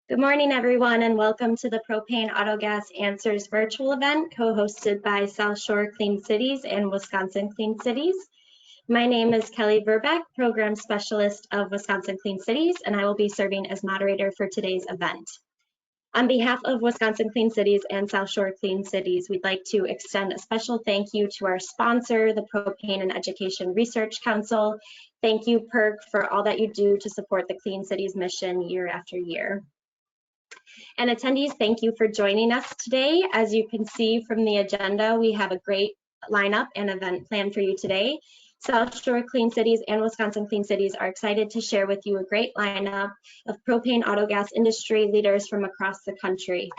Good morning, everyone, and welcome to the Propane Autogas Answers virtual event co-hosted by South Shore Clean Cities and Wisconsin Clean Cities. My name is Kelly Verbeck, Program Specialist of Wisconsin Clean Cities, and I will be serving as moderator for today's event. On behalf of Wisconsin Clean Cities and South Shore Clean Cities, we'd like to extend a special thank you to our sponsor, the Propane and Education Research Council. Thank you, PERC, for all that you do to support the Clean Cities mission year after year. And attendees, thank you for joining us today. As you can see from the agenda, we have a great lineup and event planned for you today. South Shore Clean Cities and Wisconsin Clean Cities are excited to share with you a great lineup of propane autogas industry leaders from across the country.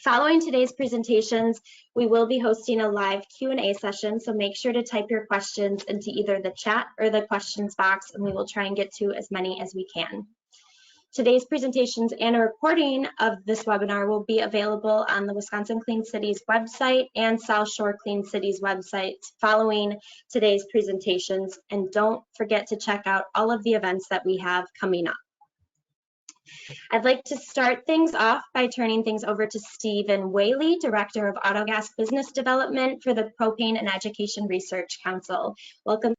Following today's presentations, we will be hosting a live Q&A session, so make sure to type your questions into either the chat or the questions box, and we will try and get to as many as we can. Today's presentations and a recording of this webinar will be available on the Wisconsin Clean Cities website and South Shore Clean Cities website following today's presentations. And don't forget to check out all of the events that we have coming up. I'd like to start things off by turning things over to Stephen Whaley, Director of Autogas Business Development for the Propane and Education Research Council. Welcome.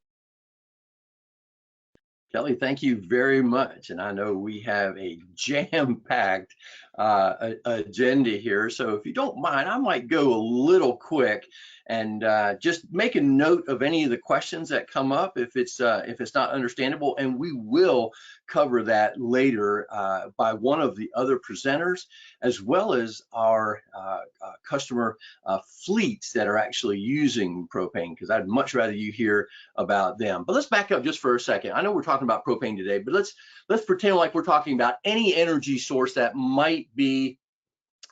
Kelly, thank you very much. And I know we have a jam-packed agenda here. So if you don't mind, I might go a little quick and just make a note of any of the questions that come up if it's not understandable. And we will cover that later by one of the other presenters, as well as our customer fleets that are actually using propane, because I'd much rather you hear about them. But let's back up just for a second. I know we're talking about propane today, but let's pretend like we're talking about any energy source that might be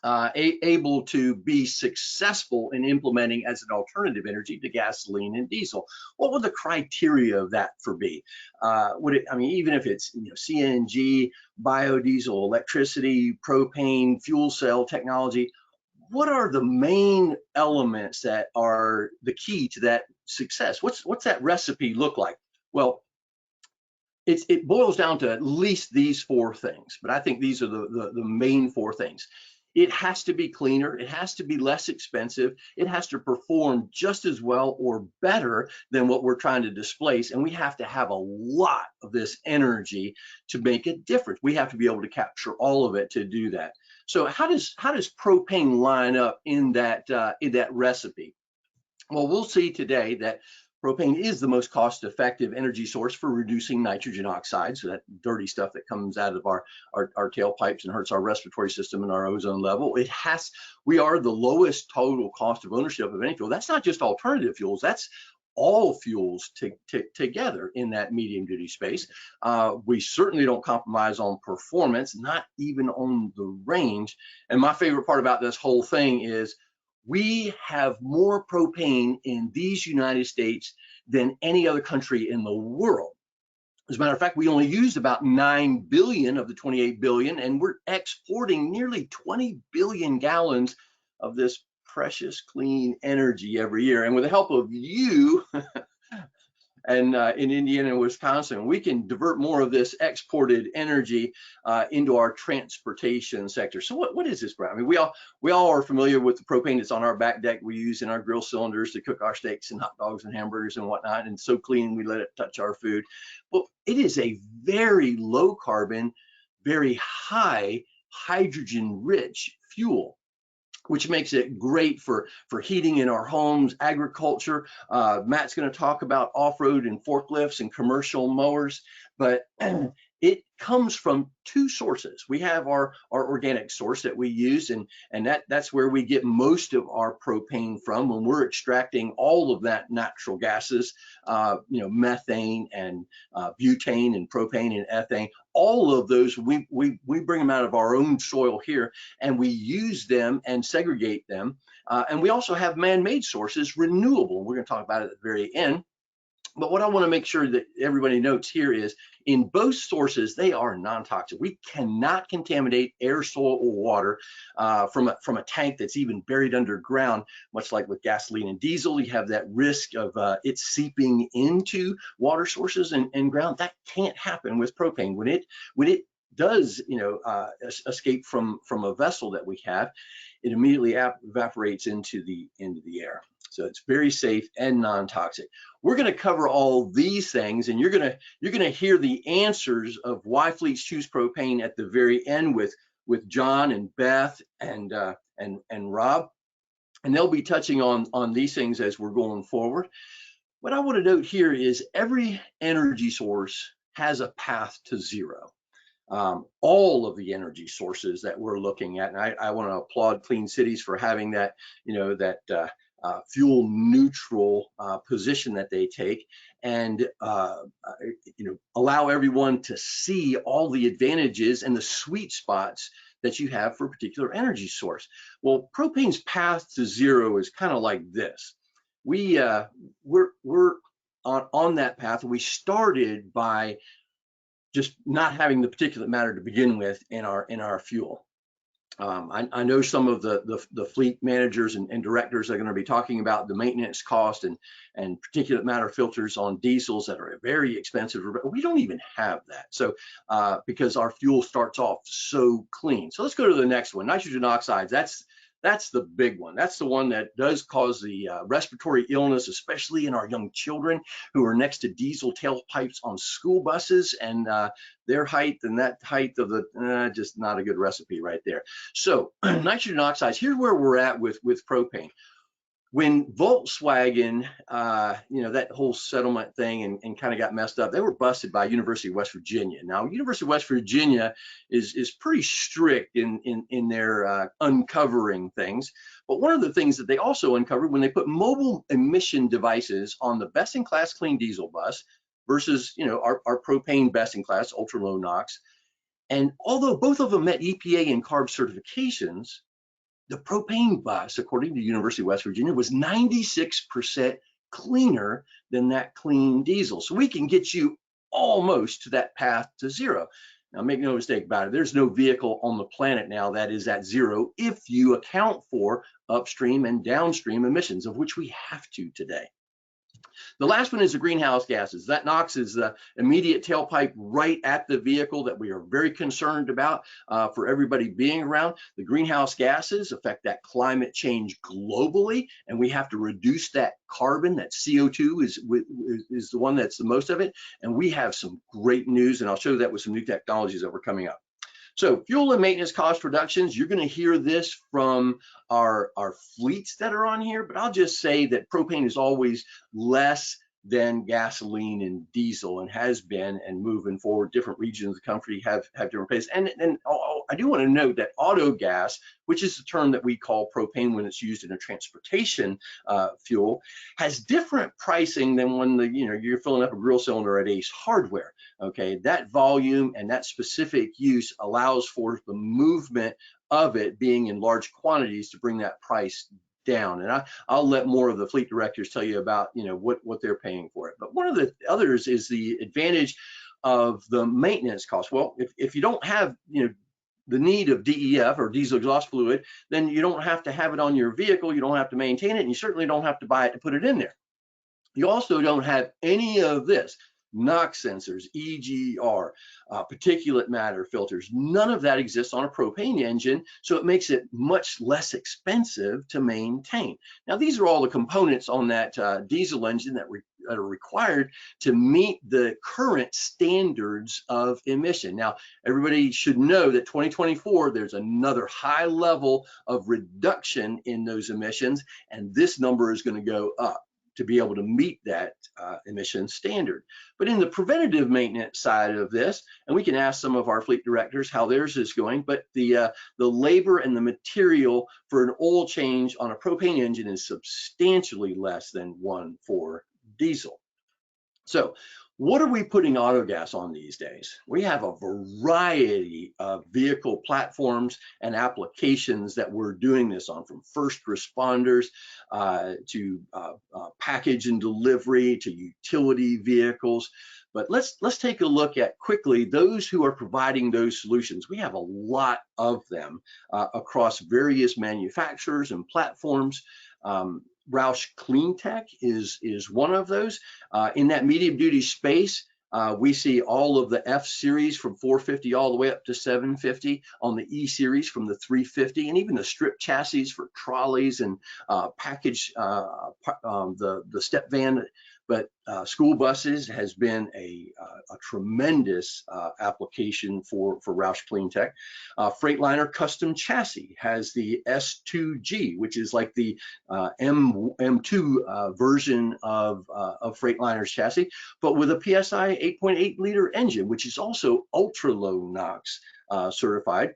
able to be successful in implementing as an alternative energy to gasoline and diesel. What would the criteria of that be? Would it, I mean, even if it's CNG, biodiesel, electricity, propane, fuel cell technology, what are the main elements that are the key to that success? What's that recipe look like? Well, it boils down to at least these four things, but I think these are the main four things. It has to be cleaner, it has to be less expensive, it has to perform just as well or better than what we're trying to displace, and we have to have a lot of this energy to make a difference. We have to be able to capture all of it to do that. So how does propane line up in that recipe? Well, we'll see today that propane is the most cost-effective energy source for reducing nitrogen oxides, so that dirty stuff that comes out of our tailpipes and hurts our respiratory system and our ozone level. We are the lowest total cost of ownership of any fuel. That's not just alternative fuels, that's all fuels together in that medium duty space. We certainly don't compromise on performance, not even on the range. And my favorite part about this whole thing is we have more propane in these United States than any other country in the world. As a matter of fact, we only use about 9 billion of the 28 billion, and we're exporting nearly 20 billion gallons of this precious clean energy every year. And with the help of you and in Indiana and Wisconsin, we can divert more of this exported energy into our transportation sector. So what is this, Brad? I mean, we all are familiar with the propane that's on our back deck we use in our grill cylinders to cook our steaks and hot dogs and hamburgers and whatnot, and so clean we let it touch our food. Well, it is a very low carbon, very high hydrogen rich fuel, which makes it great for heating in our homes, agriculture. Matt's going to talk about off-road and forklifts and commercial mowers, but it comes from two sources. We have our organic source that we use, and that's where we get most of our propane from when we're extracting all of that natural gases, methane and butane and propane and ethane. All of those, we bring them out of our own soil here, and we use them and segregate them. And we also have man-made sources, renewable. We're going to talk about it at the very end. But what I want to make sure that everybody notes here is in both sources, they are non-toxic. We cannot contaminate air, soil, or water from a tank that's even buried underground. Much like with gasoline and diesel, you have that risk of it seeping into water sources and ground. That can't happen with propane. When it does, escape from a vessel that we have, it immediately evaporates into the air. So it's very safe and non-toxic. We're going to cover all these things, and you're going to hear the answers of why fleets choose propane at the very end with John and Beth and Rob, and they'll be touching on these things as we're going forward. What I want to note here is every energy source has a path to zero. All of the energy sources that we're looking at, and I want to applaud Clean Cities for having that, fuel neutral position that they take, and allow everyone to see all the advantages and the sweet spots that you have for a particular energy source. Well, propane's path to zero is kind of like this. We're on that path. We started by just not having the particulate matter to begin with in our fuel. I know some of the fleet managers and directors are going to be talking about the maintenance cost and particulate matter filters on diesels that are very expensive. We don't even have that. So because our fuel starts off so clean. So let's go to the next one. Nitrogen oxides. That's the big one. That's the one that does cause the respiratory illness, especially in our young children who are next to diesel tailpipes on school buses, and their height and that height of the, just not a good recipe right there. So nitrogen oxides, here's where we're at with propane. When Volkswagen, that whole settlement thing and kind of got messed up, they were busted by University of West Virginia. Now, University of West Virginia is pretty strict in their uncovering things. But one of the things that they also uncovered when they put mobile emission devices on the best-in-class clean diesel bus versus, our propane best-in-class ultra low NOx, and although both of them met EPA and CARB certifications, the propane bus, according to the University of West Virginia, was 96% cleaner than that clean diesel. So we can get you almost to that path to zero. Now, make no mistake about it, there's no vehicle on the planet now that is at zero if you account for upstream and downstream emissions, of which we have to today. The last one is the greenhouse gases. That NOx is the immediate tailpipe right at the vehicle that we are very concerned about for everybody being around. The greenhouse gases affect that climate change globally, and we have to reduce that carbon. That CO2 is the one that's the most of it. And we have some great news, and I'll show you that with some new technologies that were coming up. So fuel and maintenance cost reductions, you're going to hear this from our fleets that are on here, but I'll just say that propane is always less than gasoline and diesel, and has been, and moving forward, different regions of the country have different places. And I do want to note that Autogas, which is the term that we call propane when it's used in a transportation fuel, has different pricing than when you're filling up a grill cylinder at Ace Hardware. Okay, that volume and that specific use allows for the movement of it being in large quantities to bring that price down. And I'll let more of the fleet directors tell you about what they're paying for it. But one of the others is the advantage of the maintenance cost. Well, if you don't have the need of DEF or diesel exhaust fluid, then you don't have to have it on your vehicle, you don't have to maintain it, and you certainly don't have to buy it to put it in there. You also don't have any of this. NOx sensors, EGR, particulate matter filters, none of that exists on a propane engine, so it makes it much less expensive to maintain. Now, these are all the components on that diesel engine that are required to meet the current standards of emission. Now, everybody should know that 2024, there's another high level of reduction in those emissions, and this number is going to go up to be able to meet that emission standard. But in the preventative maintenance side of this, and we can ask some of our fleet directors how theirs is going, but the labor and the material for an oil change on a propane engine is substantially less than one for diesel. So what are we putting Autogas on these days? We have a variety of vehicle platforms and applications that we're doing this on, from first responders to package and delivery to utility vehicles. But let's take a look at quickly those who are providing those solutions. We have a lot of them across various manufacturers and platforms. Roush Cleantech is one of those. In that medium duty space, We see all of the F series from 450 all the way up to 750, on the E series from the 350, and even the strip chassis for trolleys and package, the step van. But school buses has been a tremendous application for Roush CleanTech. Freightliner custom chassis has the S2G, which is like the M2 version of Freightliner's chassis, but with a PSI 8.8 liter engine, which is also ultra low NOx certified.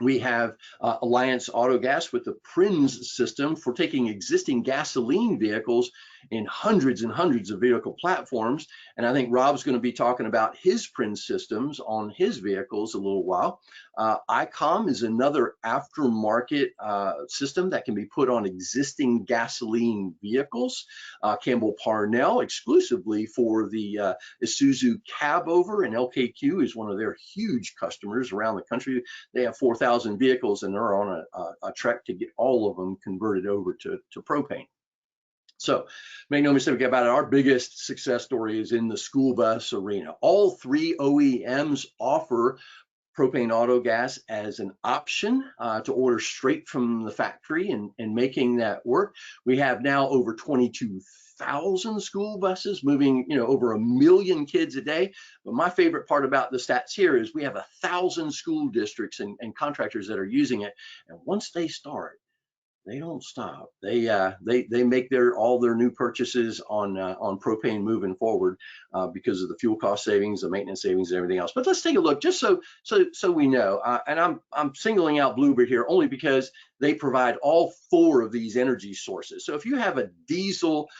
We have Alliance Autogas with the Prins system for taking existing gasoline vehicles in hundreds and hundreds of vehicle platforms. And I think Rob's going to be talking about his Prins systems on his vehicles a little while. ICOM is another aftermarket system that can be put on existing gasoline vehicles. Campbell Parnell exclusively for the Isuzu Cabover, and LKQ is one of their huge customers around the country. They have 4,000 vehicles and they're on a trek to get all of them converted over to propane. So make no mistake about it, our biggest success story is in the school bus arena. All three OEMs offer propane autogas as an option to order straight from the factory and making that work. We have now over 22,000 school buses moving, over 1 million kids a day. But my favorite part about the stats here is we have 1,000 school districts and contractors that are using it. And once they start, they don't stop. They make all their new purchases on propane moving forward because of the fuel cost savings, the maintenance savings, and everything else. But let's take a look just so we know. And I'm singling out Bluebird here only because they provide all 4 of these energy sources. So if you have a diesel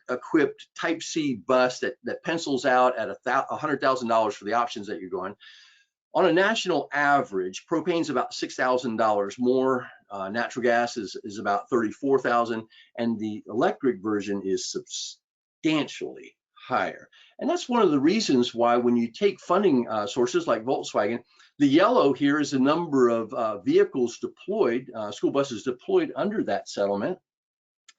equipped Type C bus that pencils out at $100,000 for the options that you're going, on a national average, propane's about $6,000 more. Natural gas is about $34,000, and the electric version is substantially higher. And that's one of the reasons why when you take funding sources like Volkswagen, the yellow here is the number of vehicles deployed, school buses deployed under that settlement.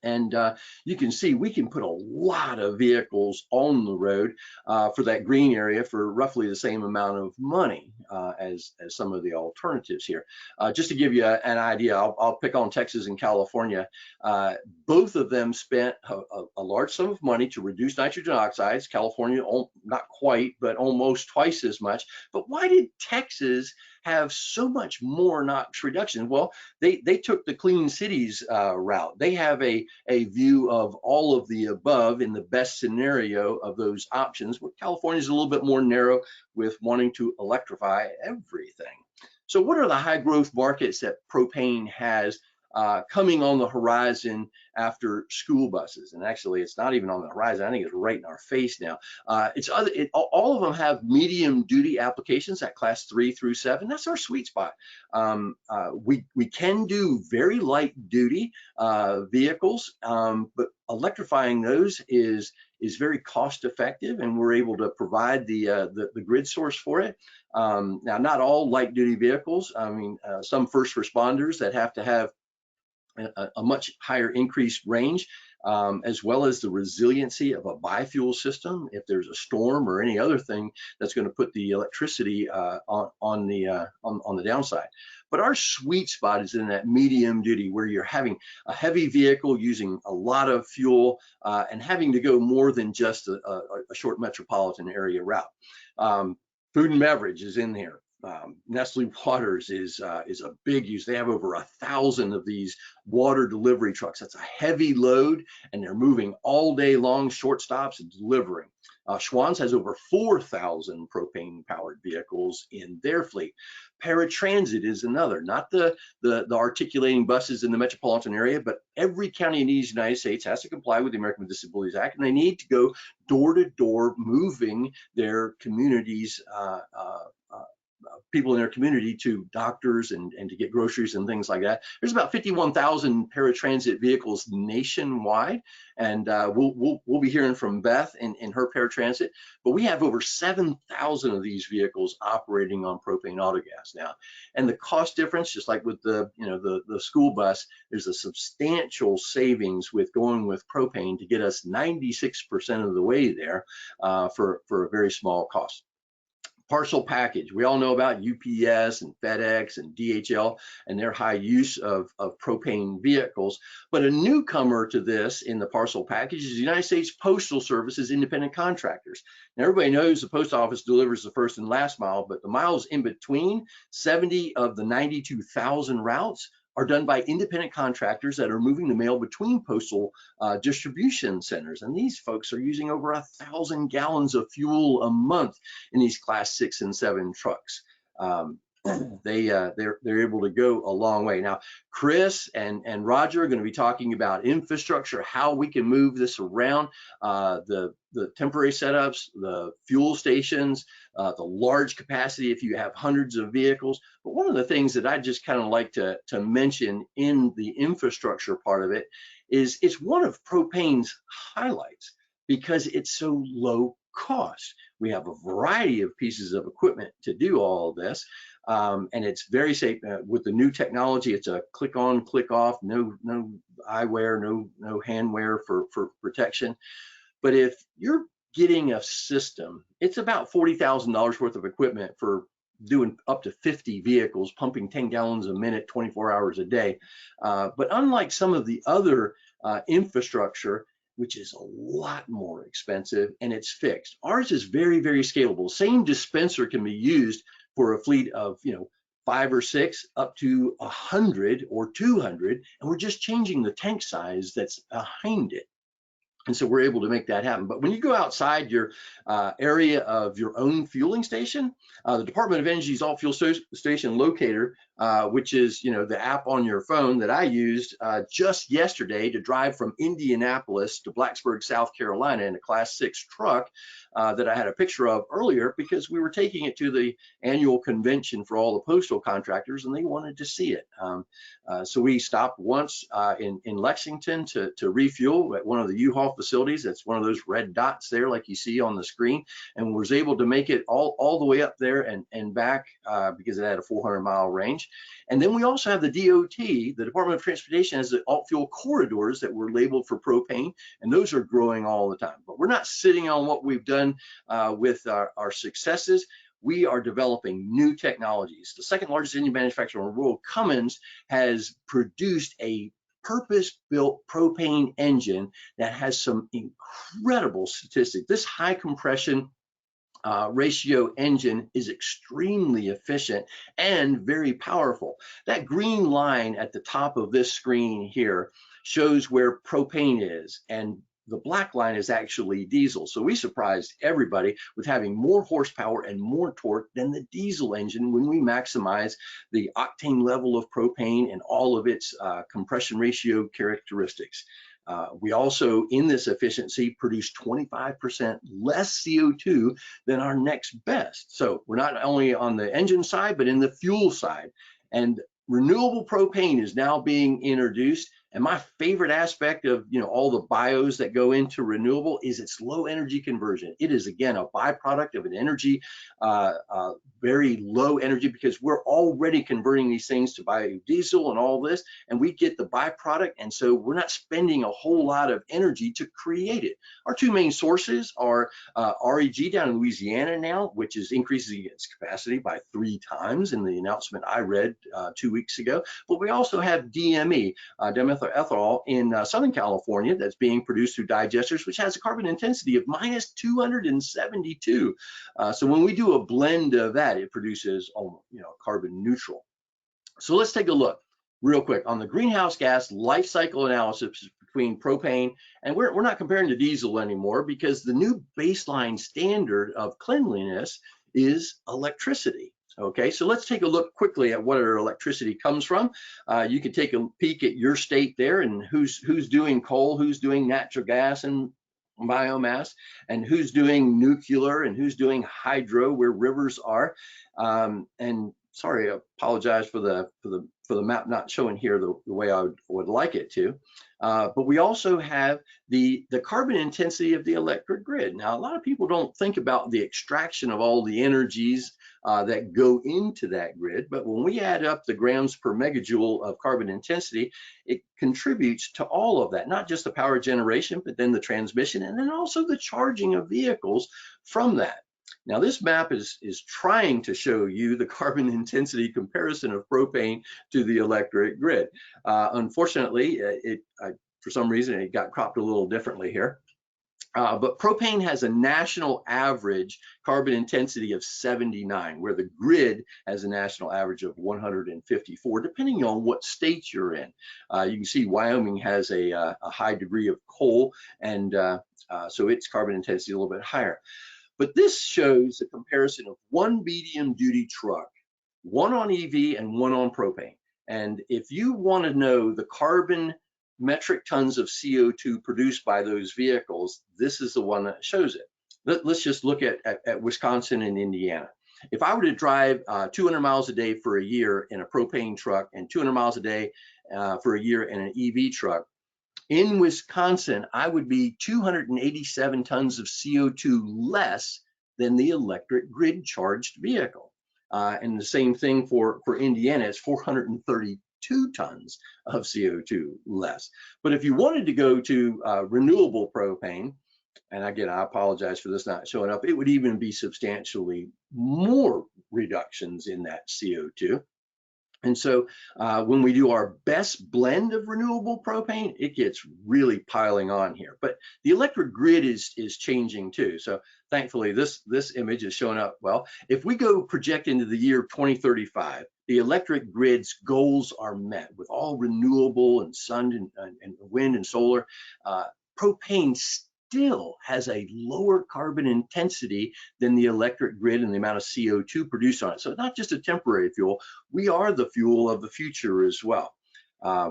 And you can see we can put a lot of vehicles on the road for that green area for roughly the same amount of money as some of the alternatives here. Just to give you an idea, I'll pick on Texas and California. Both of them spent a large sum of money to reduce nitrogen oxides. California, not quite, but almost twice as much. But why did Texas have so much more NOx reduction? Well, they took the clean cities route. They have a view of all of the above in the best scenario of those options, where California is a little bit more narrow with wanting to electrify everything. So what are the high growth markets that propane has coming on the horizon after school buses? And actually, it's not even on the horizon. I think it's right in our face now. All of them have medium duty applications at class 3 through 7. That's our sweet spot. We can do very light duty vehicles, but electrifying those is very cost effective, and we're able to provide the grid source for it. Now, not all light duty vehicles. I mean, some first responders that have to have a much higher increased range, as well as the resiliency of a biofuel system if there's a storm or any other thing that's going to put the electricity on the downside. But our sweet spot is in that medium duty, where you're having a heavy vehicle using a lot of fuel and having to go more than just a short metropolitan area route. Food and beverage is in here. Nestle Waters is a big use. They have over 1,000 of these water delivery trucks. That's a heavy load, and they're moving all day long, short stops and delivering. Schwann's has over 4,000 propane powered vehicles in their fleet. Paratransit is another, not the articulating buses in the metropolitan area, but every county in the United States has to comply with the American with Disabilities Act, and they need to go door to door, moving their communities people in their community to doctors and to get groceries and things like that. There's about 51,000 paratransit vehicles nationwide, and we'll be hearing from Beth in her paratransit. But we have over 7,000 of these vehicles operating on propane autogas now, and the cost difference, just like with the the school bus, there's a substantial savings with going with propane to get us 96% of the way there for a very small cost. Parcel package. We all know about UPS and FedEx and DHL and their high use of propane vehicles. But a newcomer to this in the parcel package is the United States Postal Service's independent contractors. Now, everybody knows the post office delivers the first and last mile, but the miles in between, 70 of the 92,000 routes, are done by independent contractors that are moving the mail between postal distribution centers. And these folks are using over 1,000 gallons of fuel a month in these class 6 and 7 trucks. They're able to go a long way. Now, Chris and Roger are going to be talking about infrastructure, how we can move this around, the temporary setups, the fuel stations, the large capacity if you have hundreds of vehicles. But one of the things that I just kind of like to mention in the infrastructure part of it is it's one of propane's highlights because it's so low cost. We have a variety of pieces of equipment to do all of this. And it's very safe with the new technology. It's a click on, click off, no eyewear, no hand wear for protection. But if you're getting a system, it's about $40,000 worth of equipment for doing up to 50 vehicles, pumping 10 gallons a minute, 24 hours a day. But unlike some of the other infrastructure, which is a lot more expensive and it's fixed, ours is very, very scalable. Same dispenser can be used for a fleet of 5 or 6 up to 100 or 200, and we're just changing the tank size that's behind it. And so we're able to make that happen. But when you go outside your area of your own fueling station, the Department of Energy's All Fuel Station Locator, which is the app on your phone that I used just yesterday to drive from Indianapolis to Blacksburg, South Carolina in a Class 6 truck that I had a picture of earlier because we were taking it to the annual convention for all the postal contractors and they wanted to see it. So we stopped once in Lexington to refuel at one of the U-Haul facilities. That's one of those red dots there like you see on the screen, and was able to make it all the way up there and back because it had a 400-mile range. And then we also have the DOT, the Department of Transportation, has the alt fuel corridors that were labeled for propane, and those are growing all the time. But we're not sitting on what we've done with our successes. We are developing new technologies. The second largest engine manufacturer in the world, Cummins, has produced a purpose-built propane engine that has some incredible statistics. This high compression ratio engine is extremely efficient and very powerful. That green line at the top of this screen here shows where propane is, and the black line is actually diesel. So we surprised everybody with having more horsepower and more torque than the diesel engine when we maximize the octane level of propane and all of its compression ratio characteristics. We also, in this efficiency, produce 25% less CO2 than our next best. So we're not only on the engine side, but in the fuel side. And renewable propane is now being introduced. And my favorite aspect of all the bios that go into renewable is its low energy conversion. It is, again, a byproduct of an energy, very low energy, because we're already converting these things to biodiesel and all this, and we get the byproduct. And so we're not spending a whole lot of energy to create it. Our two main sources are REG down in Louisiana now, which is increasing its capacity by 3 times in the announcement I read 2 weeks ago. But we also have DME, dimethylethanol, in Southern California that's being produced through digesters, which has a carbon intensity of minus 272. So when we do a blend of that, it produces carbon neutral. So let's take a look real quick on the greenhouse gas life cycle analysis between propane, and we're not comparing to diesel anymore because the new baseline standard of cleanliness is electricity. Okay, so let's take a look quickly at where electricity comes from. You can take a peek at your state there and who's doing coal, who's doing natural gas, and biomass, and who's doing nuclear and who's doing hydro where rivers are. And sorry, I apologize for the map not showing here the way I would like it to. But we also have the carbon intensity of the electric grid. Now, a lot of people don't think about the extraction of all the energies that go into that grid, but when we add up the grams per megajoule of carbon intensity, it contributes to all of that, not just the power generation, but then the transmission, and then also the charging of vehicles from that. Now, this map is trying to show you the carbon intensity comparison of propane to the electric grid. Unfortunately, for some reason, it got cropped a little differently here. But propane has a national average carbon intensity of 79, where the grid has a national average of 154, depending on what state you're in. You can see Wyoming has a high degree of coal, and so its carbon intensity is a little bit higher. But this shows a comparison of one medium duty truck, one on EV and one on propane. And if you want to know the carbon metric tons of CO2 produced by those vehicles, this is the one that shows it. Let's just look at Wisconsin and Indiana. If I were to drive 200 miles a day for a year in a propane truck and 200 miles a day for a year in an EV truck, in Wisconsin, I would be 287 tons of CO2 less than the electric grid charged vehicle. And the same thing for Indiana, it's 432 tons of CO2 less. But if you wanted to go to renewable propane, and again, I apologize for this not showing up, it would even be substantially more reductions in that CO2. And so when we do our best blend of renewable propane, it gets really piling on here. But the electric grid is changing too. So thankfully, this image is showing up well. If we go project into the year 2035, the electric grid's goals are met with all renewable and sun and wind and solar. Propane still has a lower carbon intensity than the electric grid and the amount of CO2 produced on it. So it's not just a temporary fuel, we are the fuel of the future as well.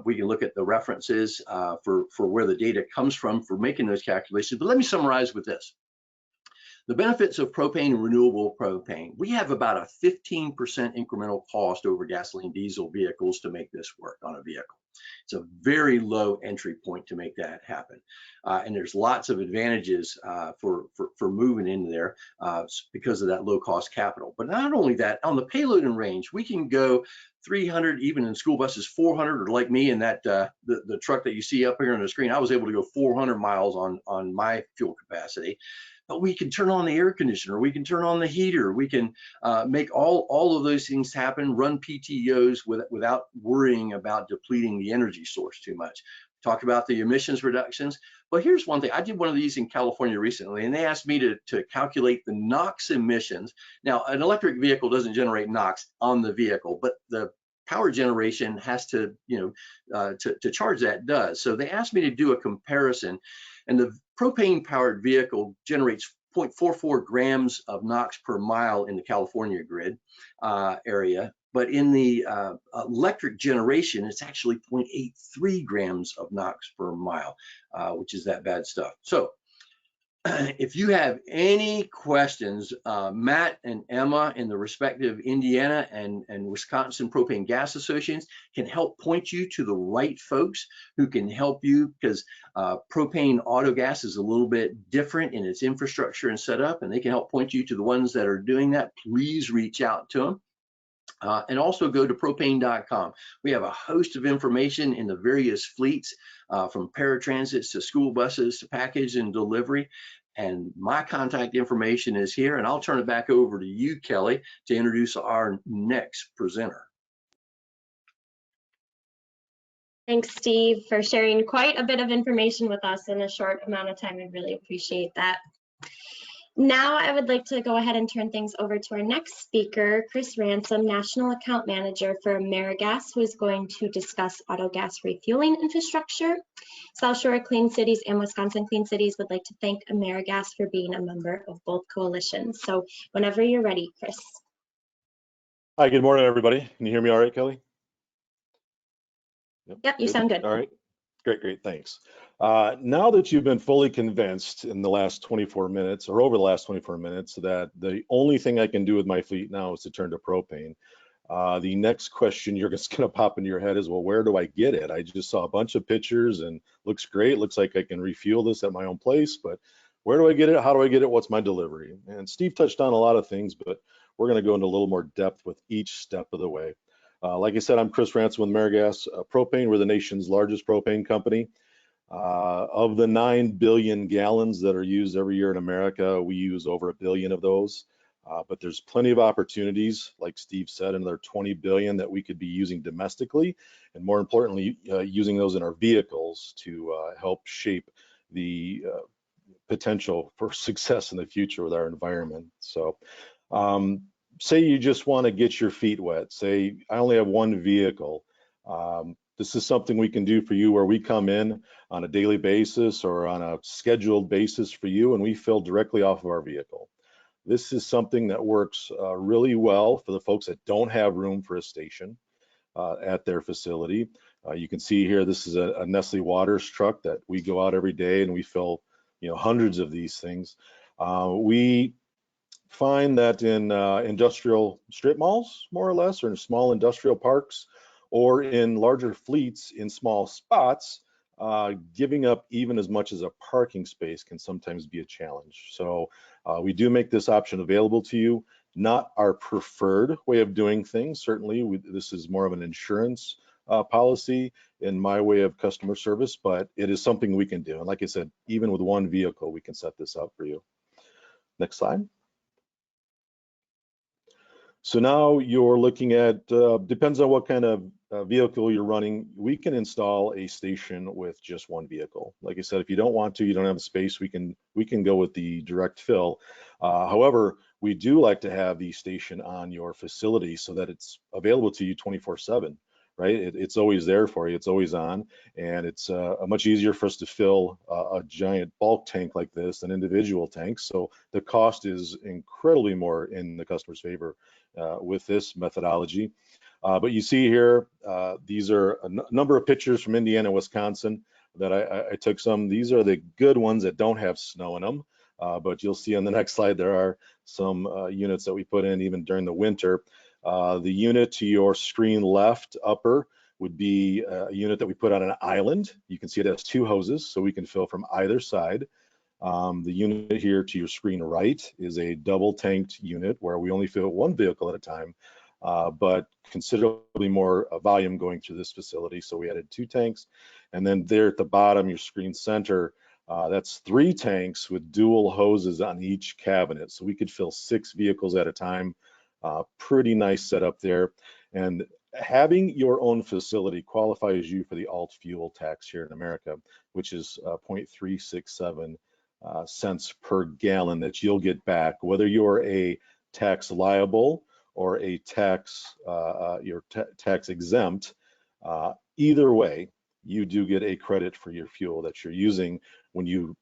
We can look at the references for where the data comes from for making those calculations, but let me summarize with this. The benefits of propane and renewable propane, we have about a 15% incremental cost over gasoline diesel vehicles to make this work on a vehicle. It's a very low entry point to make that happen. And there's lots of advantages for moving into there because of that low cost capital. But not only that, on the payload and range, we can go 300, even in school buses, 400, or like me in that the truck that you see up here on the screen, I was able to go 400 miles on my fuel capacity. But we can turn on the air conditioner, we can turn on the heater, we can make all of those things happen, run PTOs without worrying about depleting the energy source too much. Talk about the emissions reductions. But here's one thing, I did one of these in California recently, and they asked me to calculate the NOx emissions. Now, an electric vehicle doesn't generate NOx on the vehicle, but the power generation has to, to charge that does. So they asked me to do a comparison, and the propane powered vehicle generates 0.44 grams of NOx per mile in the California grid area. But in the electric generation, it's actually 0.83 grams of NOx per mile, which is that bad stuff. So if you have any questions, Matt and Emma in the respective Indiana and Wisconsin Propane Gas Associations can help point you to the right folks who can help you, because propane Autogas is a little bit different in its infrastructure and setup, and they can help point you to the ones that are doing that. Please reach out to them. And also go to propane.com. We have a host of information in the various fleets, from paratransits to school buses to package and delivery. And my contact information is here, and I'll turn it back over to you, Kelly, to introduce our next presenter. Thanks, Steve, for sharing quite a bit of information with us in a short amount of time. I really appreciate that. Now I would like to go ahead and turn things over to our next speaker, Chris Ransom, National Account Manager for AmeriGas, who is going to discuss Autogas refueling infrastructure. South Shore Clean Cities and Wisconsin Clean Cities would like to thank AmeriGas for being a member of both coalitions. So whenever you're ready, Chris. Hi, good morning, everybody. Can you hear me all right, Kelly? Yep, you sound good. All right. Great, thanks. Now that you've been fully convinced in the last 24 minutes or over the last 24 minutes that the only thing I can do with my fleet now is to turn to propane, the next question you're just going to pop into your head is, well, where do I get it? I just saw a bunch of pictures and looks great. Looks like I can refuel this at my own place, but where do I get it? How do I get it? What's my delivery? And Steve touched on a lot of things, but we're going to go into a little more depth with each step of the way. Like I said, I'm Chris Ransom with AmeriGas Propane. We're the nation's largest propane company. Of the 9 billion gallons that are used every year in America, we use over 1 billion of those. But there's plenty of opportunities, like Steve said, another 20 billion that we could be using domestically, and more importantly, using those in our vehicles to help shape the potential for success in the future with our environment. So say you just want to get your feet wet. Say I only have one vehicle. This is something we can do for you where we come in on a daily basis or on a scheduled basis for you, and we fill directly off of our vehicle. This is something that works really well for the folks that don't have room for a station at their facility. You can see here, this is a Nestle Waters truck that we go out every day and we fill, hundreds of these things. We find that in industrial strip malls, more or less, or in small industrial parks, or in larger fleets in small spots, giving up even as much as a parking space can sometimes be a challenge. So we do make this option available to you. Not our preferred way of doing things. Certainly, this is more of an insurance policy in my way of customer service, but it is something we can do. And like I said, even with one vehicle, we can set this up for you. Next slide. So now you're looking at, depends on what kind of vehicle you're running, we can install a station with just one vehicle. Like I said, if you don't want to, you don't have the space, we can go with the direct fill. However, we do like to have the station on your facility so that it's available to you 24/7, right? It's always there for you, it's always on, and it's much easier for us to fill a giant bulk tank like this than individual tanks. So the cost is incredibly more in the customer's favor with this methodology. But you see here, these are a number of pictures from Indiana and Wisconsin that I took some. These are the good ones that don't have snow in them. But you'll see on the next slide, there are some units that we put in even during the winter. The unit to your screen left upper would be a unit that we put on an island. You can see it has 2 hoses, so we can fill from either side. The unit here to your screen right is a double tanked unit where we only fill one vehicle at a time, but considerably more volume going through this facility. So we added 2 tanks. And then there at the bottom, your screen center, that's 3 tanks with dual hoses on each cabinet. So we could fill 6 vehicles at a time. Pretty nice setup there. And having your own facility qualifies you for the alt fuel tax here in America, which is 0.367 cents per gallon that you'll get back, whether you're a tax liable or a tax tax exempt. Either way, you do get a credit for your fuel that you're using when you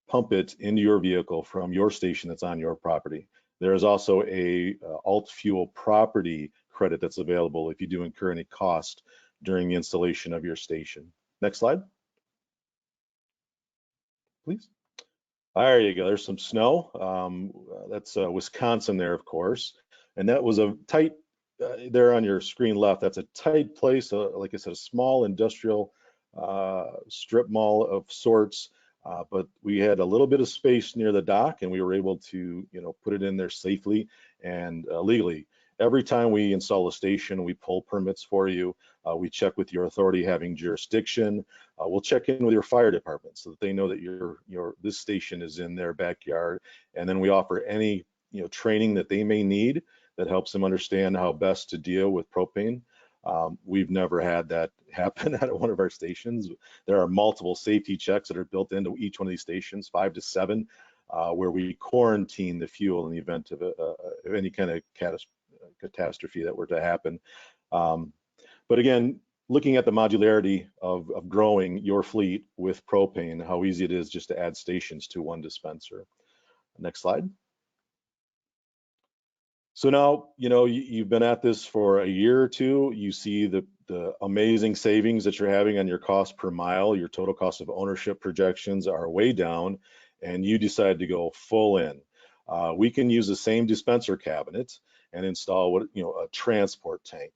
pump it into your vehicle from your station that's on your property. There is also a alt fuel property credit that's available if you do incur any cost during the installation of your station. Next slide, please. There you go, there's some snow. That's Wisconsin there, of course. And that was a tight, there on your screen left, that's a tight place, like I said, a small industrial strip mall of sorts. But we had a little bit of space near the dock and we were able to, put it in there safely and legally. Every time we install a station, we pull permits for you. We check with your authority having jurisdiction. We'll check in with your fire department so that they know that this station is in their backyard. And then we offer any training that they may need that helps them understand how best to deal with propane. We've never had that happen at one of our stations. There are multiple safety checks that are built into each one of these stations, 5 to 7, where we quarantine the fuel in the event of any kind of catastrophe that were to happen. But again, looking at the modularity of growing your fleet with propane, how easy it is just to add stations to one dispenser. Next slide. So now, you've been at this for a year or two. You see the the amazing savings that you're having on your cost per mile, your total cost of ownership projections are way down, and you decide to go full in. We can use the same dispenser cabinet and install a transport tank.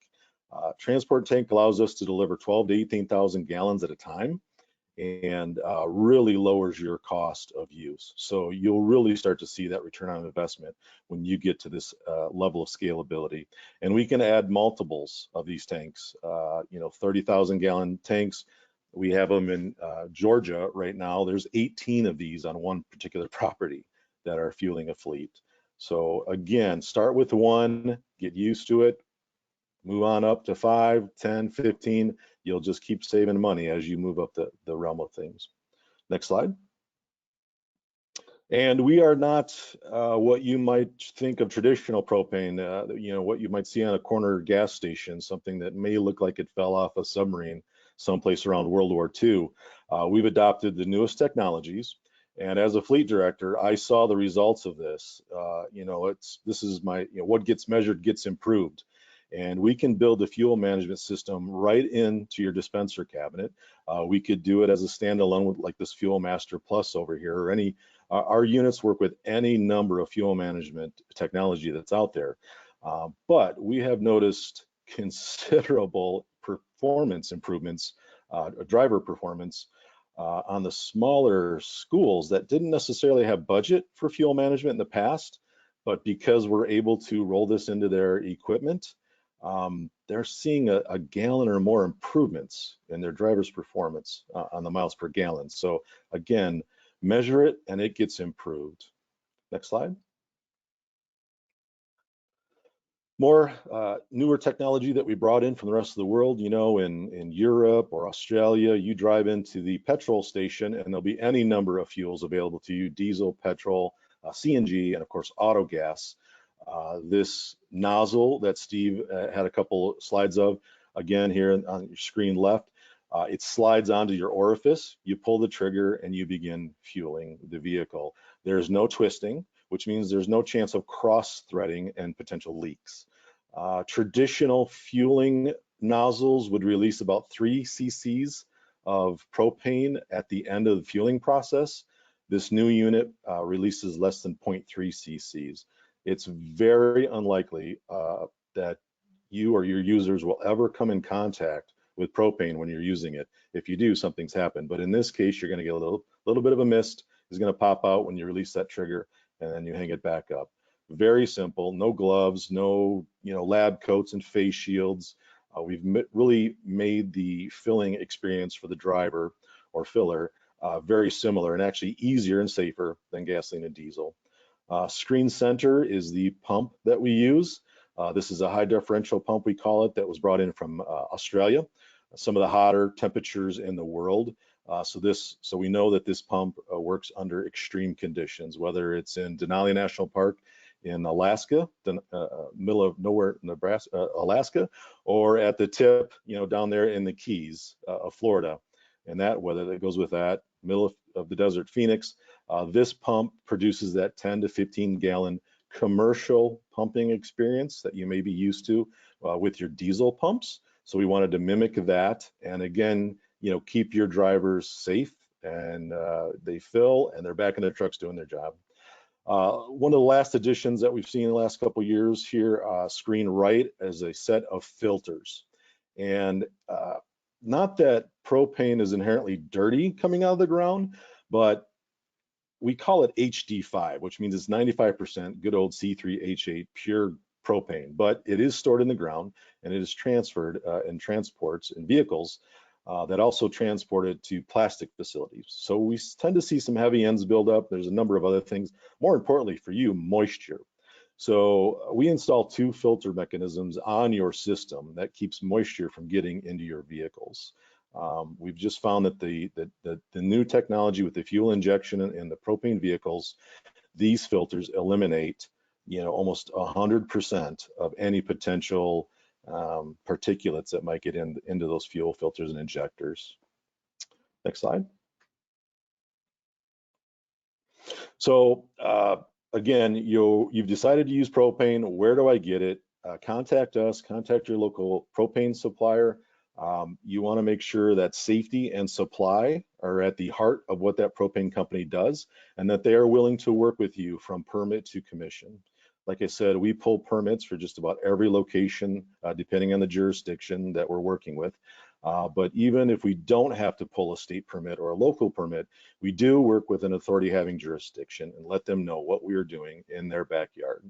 Transport tank allows us to deliver 12 to 18,000 gallons at a time, and really lowers your cost of use. So you'll really start to see that return on investment when you get to this level of scalability. And we can add multiples of these tanks, 30,000 gallon tanks. We have them in Georgia right now. There's 18 of these on one particular property that are fueling a fleet. So again, start with one, get used to it, move on up to 5, 10, 15. You'll just keep saving money as you move up the realm of things. Next slide. And we are not what you might think of traditional propane, what you might see on a corner gas station, something that may look like it fell off a submarine someplace around World War II. We've adopted the newest technologies. And as a fleet director, I saw the results of this. This is what gets measured gets improved. And we can build a fuel management system right into your dispenser cabinet. We could do it as a standalone with like this Fuel Master Plus over here, or our units work with any number of fuel management technology that's out there. But we have noticed considerable performance improvements, driver performance on the smaller schools that didn't necessarily have budget for fuel management in the past, but because we're able to roll this into their equipment, they're seeing a gallon or more improvements in their driver's performance on the miles per gallon. So again, measure it and it gets improved. Next slide. More newer technology that we brought in from the rest of the world. In Europe or Australia, you drive into the petrol station and there'll be any number of fuels available to you: diesel, petrol, CNG, and of course Autogas. This nozzle that Steve had a couple slides of, again here on your screen left, it slides onto your orifice, you pull the trigger, and you begin fueling the vehicle. There's no twisting, which means there's no chance of cross-threading and potential leaks. Traditional fueling nozzles would release about 3 cc's of propane at the end of the fueling process. This new unit releases less than 0.3 cc's. It's very unlikely that you or your users will ever come in contact with propane when you're using it. If you do, something's happened. But in this case, you're going to get a little bit of a mist is going to pop out when you release that trigger, and then you hang it back up. Very simple. No gloves, no lab coats and face shields. We've really made the filling experience for the driver or filler very similar and actually easier and safer than gasoline and diesel. Screen center is the pump that we use. This is a high differential pump, we call it, that was brought in from Australia, some of the hotter temperatures in the world. So we know that this pump works under extreme conditions, whether it's in Denali National Park in Alaska, middle of nowhere, Nebraska, Alaska, or at the tip, down there in the Keys of Florida, and that weather that goes with that, middle of the desert, Phoenix. This pump produces that 10 to 15 gallon commercial pumping experience that you may be used to with your diesel pumps. So we wanted to mimic that, and again, keep your drivers safe, and they fill and they're back in their trucks doing their job. One of the last additions that we've seen in the last couple of years here, screen right, is a set of filters. And not that propane is inherently dirty coming out of the ground, but we call it HD5, which means it's 95% good old C3H8 pure propane, but it is stored in the ground and it is transferred in transports and vehicles that also transport it to plastic facilities. So we tend to see some heavy ends build up. There's a number of other things. More importantly for you, moisture. So we install 2 filter mechanisms on your system that keeps moisture from getting into your vehicles. We've just found that the new technology with the fuel injection in the propane vehicles, these filters eliminate, almost 100% of any potential particulates that might get into those fuel filters and injectors. Next slide. So again, you've decided to use propane. Where do I get it? Contact us, contact your local propane supplier. You want to make sure that safety and supply are at the heart of what that propane company does, and that they are willing to work with you from permit to commission. Like I said, we pull permits for just about every location, depending on the jurisdiction that we're working with. But even if we don't have to pull a state permit or a local permit, we do work with an authority having jurisdiction and let them know what we are doing in their backyard.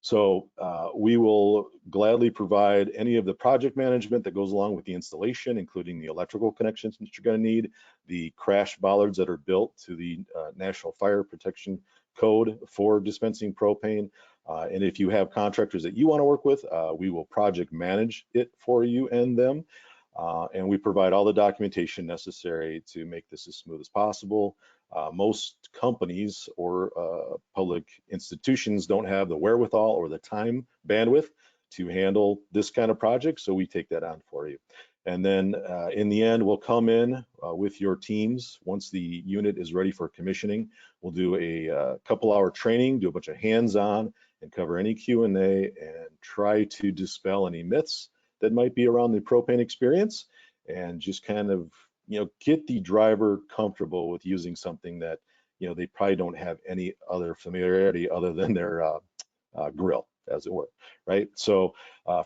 So we will gladly provide any of the project management that goes along with the installation, including the electrical connections that you're going to need, the crash bollards that are built to the National Fire Protection Code for dispensing propane. And if you have contractors that you want to work with, we will project manage it for you and them. And we provide all the documentation necessary to make this as smooth as possible. Most companies or public institutions don't have the wherewithal or the time bandwidth to handle this kind of project, so we take that on for you. And then in the end, we'll come in with your teams once the unit is ready for commissioning. We'll do a couple-hour training, do a bunch of hands-on, and cover any Q&A and try to dispel any myths that might be around the propane experience, and just kind of, you know, get the driver comfortable with using something that, you know, they probably don't have any other familiarity other than their grill, as it were, right? So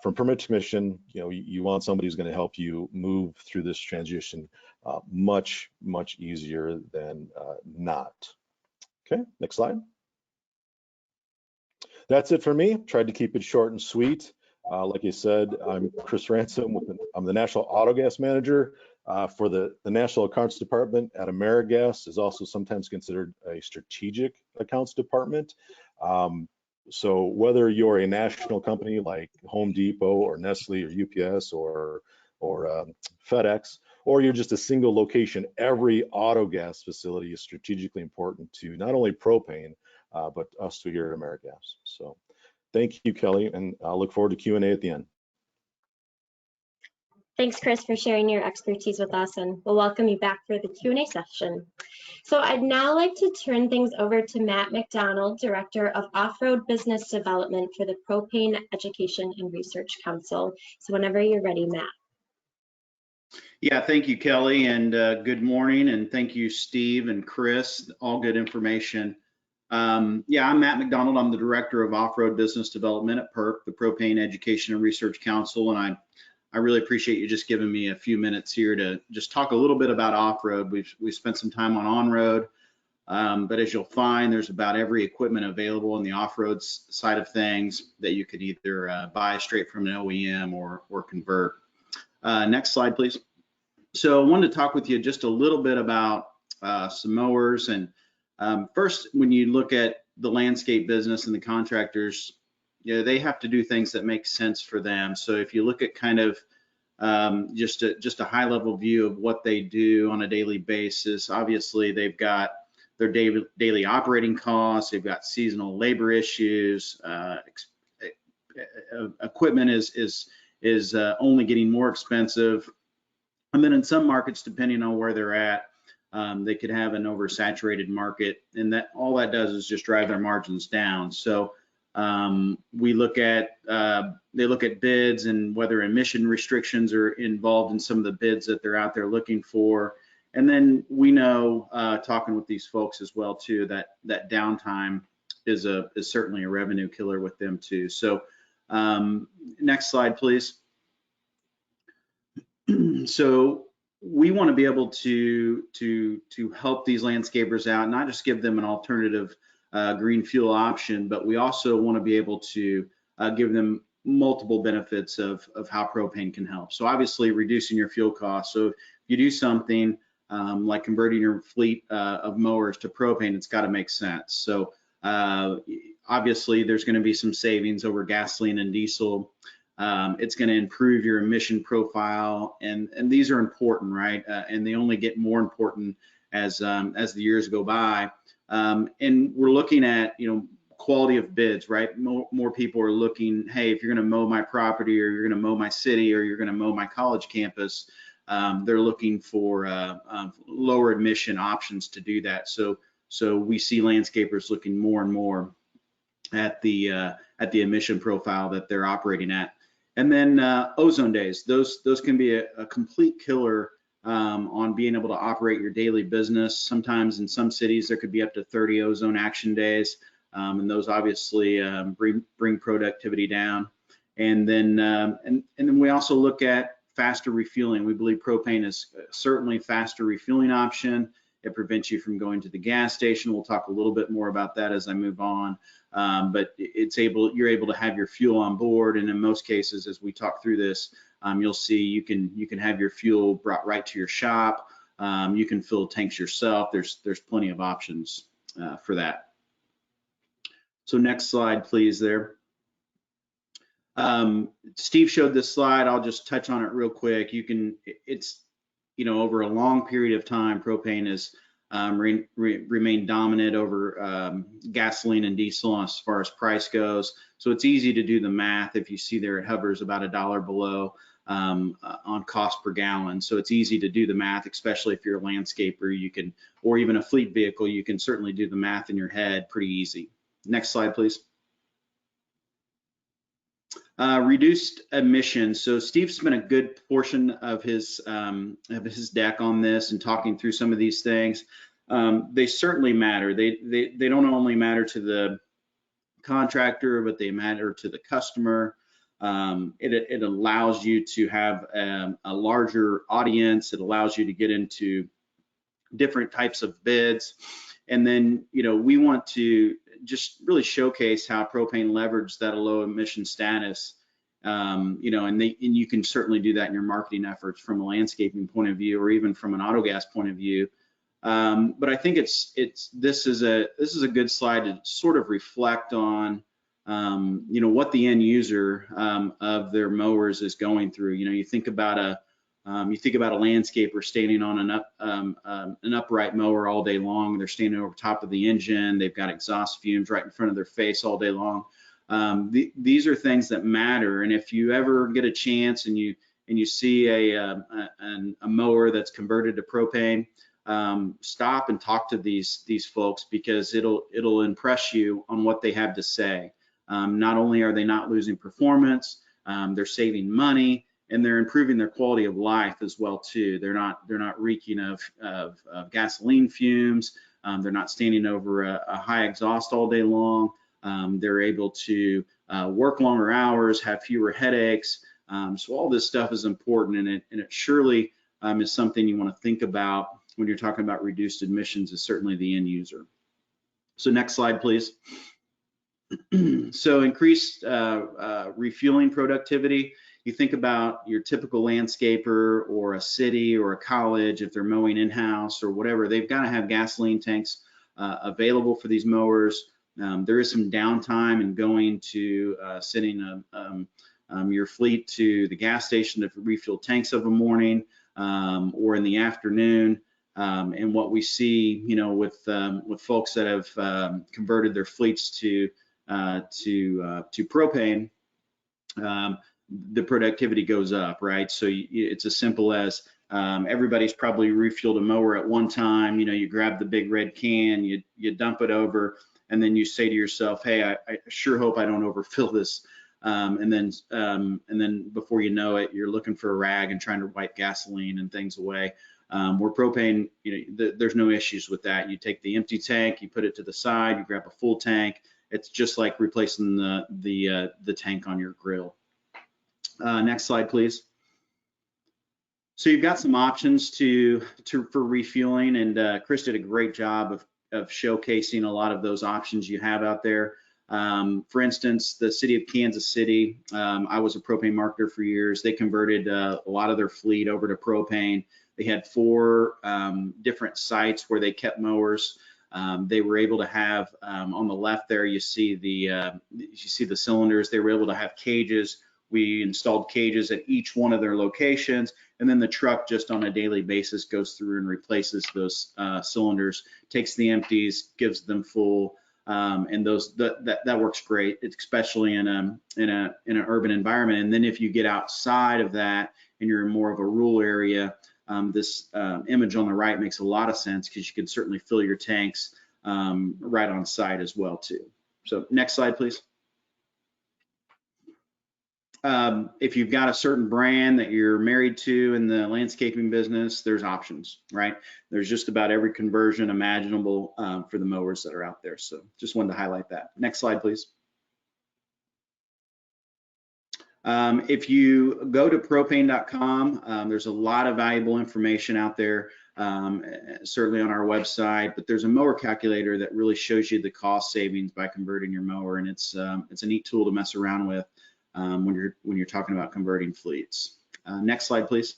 from permit to commission, you know, you want somebody who's going to help you move through this transition much easier than not. Okay, next slide. That's it for me. Tried to keep it short and sweet. Like I said, I'm Chris Ransom. I'm the National Autogas Manager for the National Accounts Department at AmeriGas. Is also sometimes considered a strategic accounts department. So whether you're a national company like Home Depot or Nestle or UPS or FedEx, or you're just a single location, every Autogas facility is strategically important to not only propane, but us here at AmeriGas. So thank you, Kelly, and I'll look forward to Q&A at the end. Thanks, Chris, for sharing your expertise with us, and we'll welcome you back for the Q&A session. So I'd now like to turn things over to Matt McDonald, Director of Off-Road Business Development for the Propane Education and Research Council. So whenever you're ready, Matt. Yeah, thank you, Kelly, and good morning, and thank you, Steve and Chris, all good information. Yeah, I'm Matt McDonald. I'm the Director of Off-Road Business Development at PERC, the Propane Education and Research Council, and I really appreciate you just giving me a few minutes here to just talk a little bit about off-road. We've spent some time on road, but as you'll find, there's about every equipment available in the off-road side of things that you could either buy straight from an OEM or convert. Next slide, please. So I wanted to talk with you just a little bit about some mowers. And first, when you look at the landscape business and the contractors, you know, they have to do things that make sense for them. So if you look at kind of just a high level view of what they do on a daily basis, obviously they've got their daily operating costs, they've got seasonal labor issues, equipment is only getting more expensive. And then in some markets, depending on where they're at, they could have an oversaturated market, and that all that does is just drive their margins down. So we look at they look at bids and whether emission restrictions are involved in some of the bids that they're out there looking for. And then we know, talking with these folks as well too, that downtime is certainly a revenue killer with them too. So next slide, please. So we want to be able to help these landscapers out, not just give them an alternative green fuel option, but we also want to be able to give them multiple benefits of how propane can help. So obviously reducing your fuel costs. So if you do something like converting your fleet of mowers to propane, it's got to make sense. So obviously there's going to be some savings over gasoline and diesel. It's going to improve your emission profile, and these are important, right? And they only get more important as the years go by. And we're looking at, you know, quality of bids, right? More people are looking, hey, if you're going to mow my property, or you're going to mow my city, or you're going to mow my college campus, they're looking for lower emission options to do that. So we see landscapers looking more and more at the emission profile that they're operating at. And then ozone days, those can be a complete killer on being able to operate your daily business. Sometimes in some cities there could be up to 30 ozone action days, and those obviously bring productivity down. And then we also look at faster refueling. We believe propane is certainly a faster refueling option. It prevents you from going to the gas station. We'll talk a little bit more about that as I move on. But you're able to have your fuel on board, and in most cases, as we talk through this, you'll see you can have your fuel brought right to your shop. You can fill tanks yourself. There's plenty of options for that. So next slide, please. There. Steve showed this slide. I'll just touch on it real quick. It's over a long period of time, propane has remained dominant over gasoline and diesel as far as price goes. So it's easy to do the math. If you see there, it hovers about $1 below on cost per gallon. So it's easy to do the math, especially if you're a landscaper, or even a fleet vehicle, you can certainly do the math in your head pretty easy. Next slide, please. Reduced emissions. So Steve spent a good portion of his deck on this and talking through some of these things. They certainly matter. They don't only matter to the contractor, but they matter to the customer. It allows you to have a larger audience. It allows you to get into different types of bids. And then, we want to just really showcase how propane leveraged that low emission status, and you can certainly do that in your marketing efforts from a landscaping point of view, or even from an Autogas point of view. But I think this is a good slide to sort of reflect on, what the end user of their mowers is going through. You think about a landscaper standing on an upright mower all day long. They're standing over top of the engine. They've got exhaust fumes right in front of their face all day long. These are things that matter. And if you ever get a chance and you see a mower that's converted to propane, stop and talk to these folks, because it'll impress you on what they have to say. Not only are they not losing performance, they're saving money, and they're improving their quality of life as well too. They're not reeking of gasoline fumes. They're not standing over a high exhaust all day long. They're able to work longer hours, have fewer headaches. So all this stuff is important, and it surely is something you want to think about when you're talking about reduced emissions, is certainly the end user. So next slide, please. So increased refueling productivity. You think about your typical landscaper or a city or a college, if they're mowing in-house or whatever, they've got to have gasoline tanks available for these mowers. There is some downtime in going to sending your fleet to the gas station to refuel tanks of a morning or in the afternoon. And what we see, with folks that have converted their fleets to propane, the productivity goes up, right? So it's as simple as everybody's probably refueled a mower at one time. You grab the big red can, you dump it over, and then you say to yourself, hey, I sure hope I don't overfill this. And then before you know it, you're looking for a rag and trying to wipe gasoline and things away. Where propane, there's no issues with that. You take the empty tank, you put it to the side, you grab a full tank. It's just like replacing the tank on your grill. Next slide, please. So you've got some options for refueling, and Chris did a great job of showcasing a lot of those options you have out there. For instance, the city of Kansas City, I was a propane marketer for years. They converted a lot of their fleet over to propane. They had 4 different sites where they kept mowers. They were able to have on the left there, you see the cylinders. They were able to have cages. We installed cages at each one of their locations, and then the truck just on a daily basis goes through and replaces those cylinders, takes the empties, gives them full, and that works great, especially in an urban environment. And then if you get outside of that and you're in more of a rural area, this image on the right makes a lot of sense, because you can certainly fill your tanks right on site as well too. So next slide, please. if you've got a certain brand that you're married to in the landscaping business, there's options, right? There's just about every conversion imaginable for the mowers that are out there. So just wanted to highlight that. Next slide, please. If you go to propane.com, there's a lot of valuable information out there, certainly on our website, but there's a mower calculator that really shows you the cost savings by converting your mower, and it's a neat tool to mess around with when you're talking about converting fleets. Next slide, please.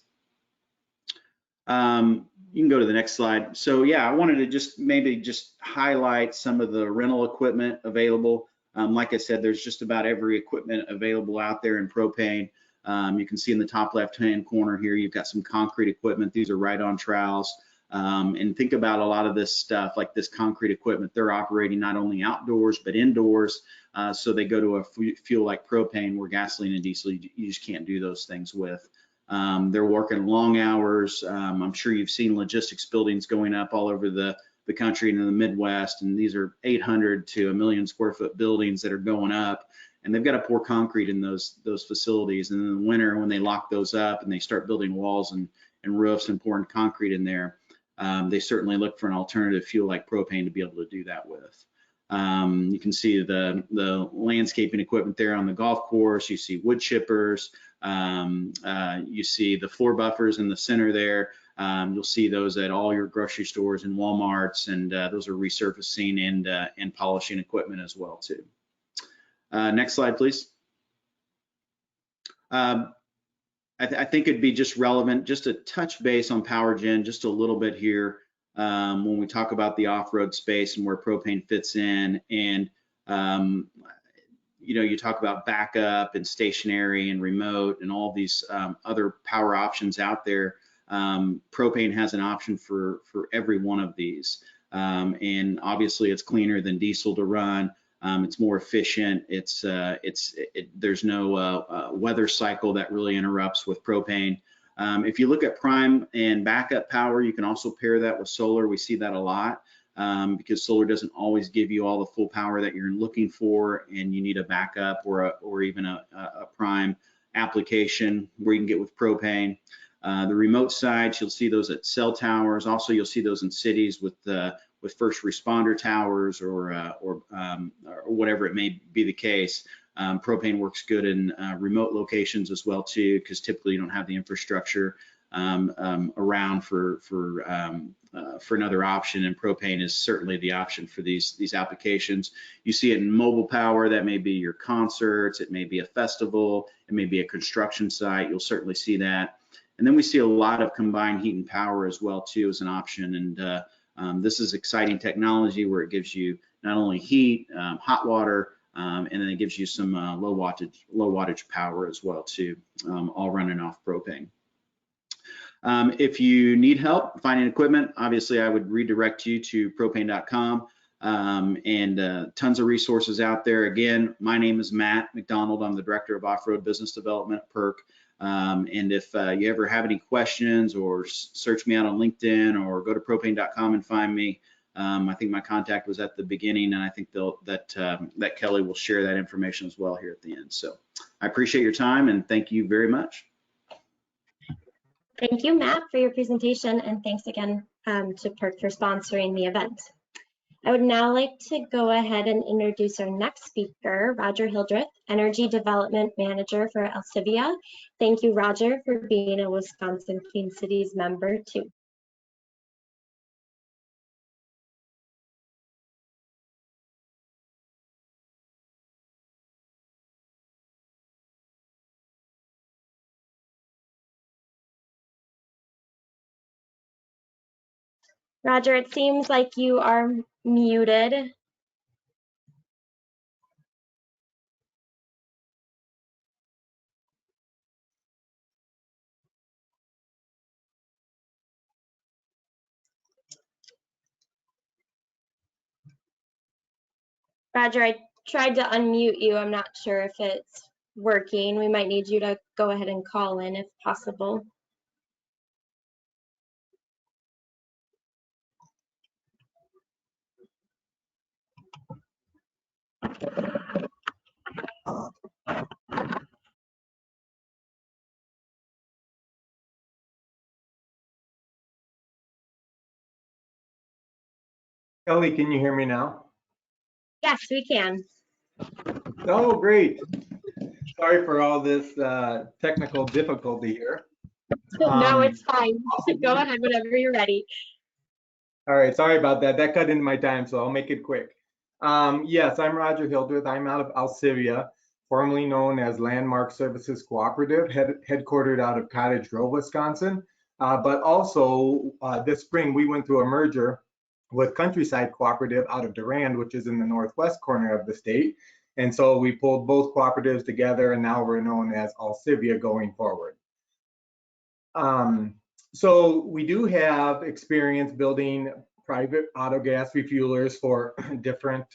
You can go to the next slide. So yeah, I wanted to just highlight some of the rental equipment available. Like I said, there's just about every equipment available out there in propane. You can see in the top left-hand corner here, you've got some concrete equipment. These are ride-on trowels. And think about a lot of this stuff, like this concrete equipment, they're operating not only outdoors, but indoors. So they go to a fuel like propane, where gasoline and diesel, you just can't do those things with. They're working long hours. I'm sure you've seen logistics buildings going up all over the country and in the Midwest, and these are 800 to 1 million square foot buildings that are going up, and they've got to pour concrete in those facilities. And in the winter, when they lock those up and they start building walls and roofs and pouring concrete in there, they certainly look for an alternative fuel like propane to be able to do that with. You can see the landscaping equipment there on the golf course. You see wood chippers. You see the floor buffers in the center there. You'll see those at all your grocery stores and Walmarts, and those are resurfacing and polishing equipment as well too. Next slide, please. I think it'd be just relevant just to touch base on power gen just a little bit here when we talk about the off-road space and where propane fits in. And you know, you talk about backup and stationary and remote and all these other power options out there. Propane has an option for every one of these, and obviously it's cleaner than diesel to run. It's more efficient. There's no weather cycle that really interrupts with propane. If you look at prime and backup power, you can also pair that with solar. We see that a lot because solar doesn't always give you all the full power that you're looking for, and you need a backup or even a prime application where you can get with propane. The remote side, you'll see those at cell towers. Also, you'll see those in cities with first responder towers or whatever it may be the case. Propane works good in remote locations as well too, because typically you don't have the infrastructure around for another option, and propane is certainly the option for these applications. You see it in mobile power. That may be your concerts, it may be a festival, it may be a construction site. You'll certainly see that. And then we see a lot of combined heat and power as well too as an option. And this is exciting technology where it gives you not only heat, hot water, and then it gives you some low wattage power as well too, all running off propane. If you need help finding equipment, obviously I would redirect you to propane.com, and tons of resources out there. Again, my name is Matt McDonald. I'm the Director of Off-Road Business Development at PERC. And if you ever have any questions, or search me out on LinkedIn or go to propane.com and find me, I think my contact was at the beginning, and I think that Kelly will share that information as well here at the end. So I appreciate your time, and thank you very much. Thank you, Matt, for your presentation, and thanks again to PERC for sponsoring the event. I would now like to go ahead and introduce our next speaker, Roger Hildreth, Energy Development Manager for Alcivia. Thank you, Roger, for being a Wisconsin Clean Cities member too. Roger, it seems like you are muted. Roger, I tried to unmute you. I'm not sure if it's working. We might need you to go ahead and call in if possible. Kelly, can you hear me now? Yes, we can. Oh, great. Sorry for all this technical difficulty here. No, it's fine. Go ahead whenever you're ready. All right, sorry about that. That cut into my time, so I'll make it quick. Yes, I'm Roger Hildreth. I'm out of Alcivia, formerly known as Landmark Services Cooperative, headquartered out of Cottage Grove, Wisconsin. But also this spring, we went through a merger with Countryside Cooperative out of Durand, which is in the northwest corner of the state. And so we pulled both cooperatives together, and now we're known as Alcivia going forward. So we do have experience building private autogas refuelers for different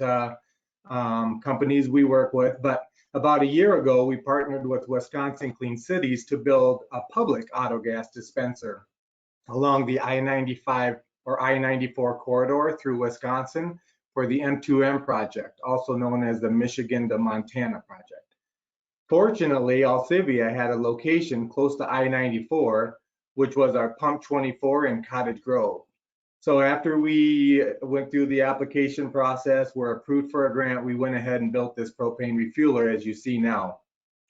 companies we work with, but about a year ago, we partnered with Wisconsin Clean Cities to build a public autogas dispenser along the I-95 or I-94 corridor through Wisconsin for the M2M project, also known as the Michigan to Montana project. Fortunately, Alcivia had a location close to I-94, which was our Pump 24 in Cottage Grove. So after we went through the application process, were approved for a grant, we went ahead and built this propane refueler as you see now.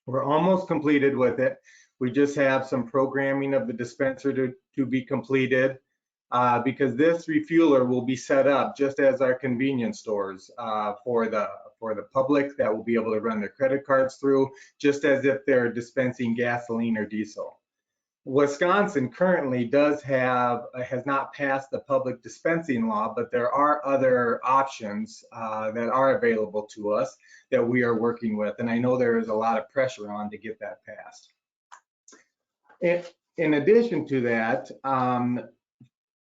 We're almost completed with it. We just have some programming of the dispenser to be completed because this refueler will be set up just as our convenience stores for the public that will be able to run their credit cards through, just as if they're dispensing gasoline or diesel. Wisconsin currently has not passed the public dispensing law, but there are other options that are available to us that we are working with. And I know there is a lot of pressure on to get that passed. In addition to that,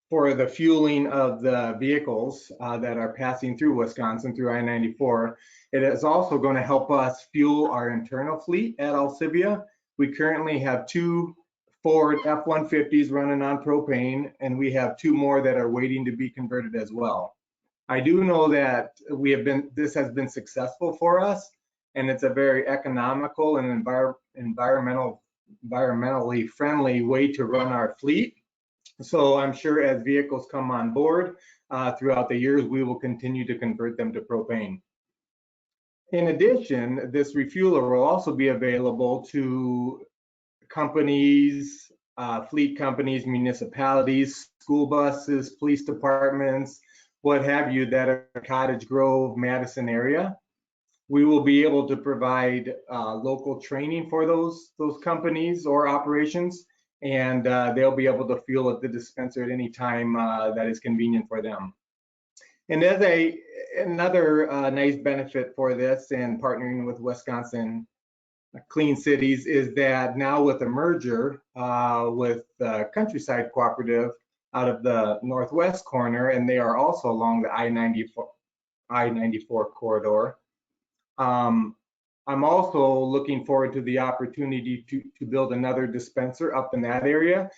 for the fueling of the vehicles that are passing through Wisconsin through I-94, it is also going to help us fuel our internal fleet at Alcivia. We currently have 2 Ford F-150s running on propane, and we have 2 more that are waiting to be converted as well. I do know that this has been successful for us, and it's a very economical and environmentally friendly way to run our fleet. So I'm sure as vehicles come on board throughout the years, we will continue to convert them to propane. In addition, this refueler will also be available to companies, fleet companies, municipalities, school buses, police departments, what have you, that are Cottage Grove, Madison area. We will be able to provide local training for those companies or operations, and they'll be able to fuel at the dispenser at any time that is convenient for them. And as another nice benefit for this and partnering with Wisconsin Clean Cities is that now with a merger with the Countryside Cooperative out of the northwest corner, and they are also along the I-94 corridor. I'm also looking forward to the opportunity to build another dispenser up in that area.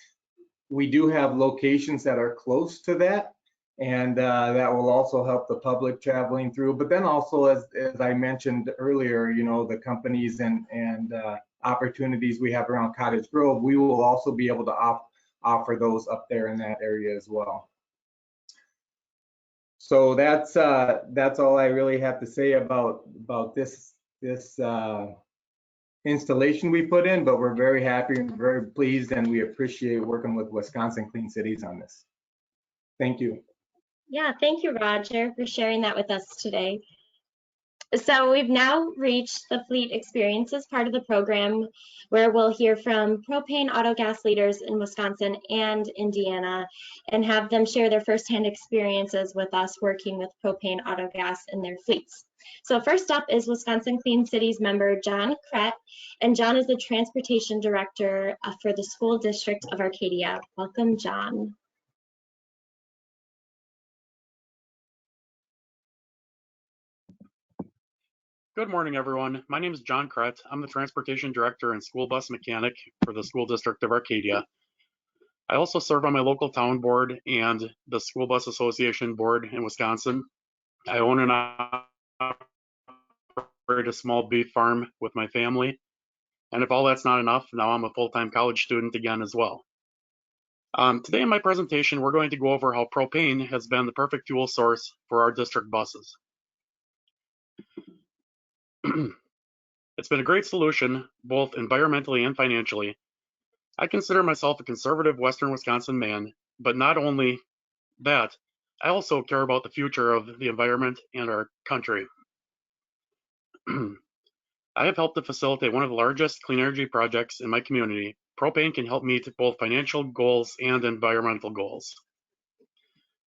We do have locations that are close to that, and that will also help the public traveling through. But then also, as I mentioned earlier, you know, the companies and opportunities we have around Cottage Grove, we will also be able to offer those up there in that area as well. So that's all I really have to say about this installation we put in, but we're very happy and very pleased, and we appreciate working with Wisconsin Clean Cities on this. Thank you. Yeah, thank you, Roger, for sharing that with us today. So we've now reached the fleet experiences part of the program, where we'll hear from propane autogas leaders in Wisconsin and Indiana and have them share their firsthand experiences with us working with propane autogas in their fleets. So first up is Wisconsin Clean Cities member John Krett, and John is the transportation director for the school district of Arcadia. Welcome, John. Good morning, everyone. My name is John Krett. I'm the Transportation Director and School Bus Mechanic for the School District of Arcadia. I also serve on my local town board and the School Bus Association board in Wisconsin. I own and operate a small beef farm with my family. And if all that's not enough, now I'm a full-time college student again as well. Today in my presentation, we're going to go over how propane has been the perfect fuel source for our district buses. It's been a great solution, both environmentally and financially. I consider myself a conservative Western Wisconsin man, but not only that, I also care about the future of the environment and our country. I have helped to facilitate one of the largest clean energy projects in my community. Propane can help meet both financial goals and environmental goals.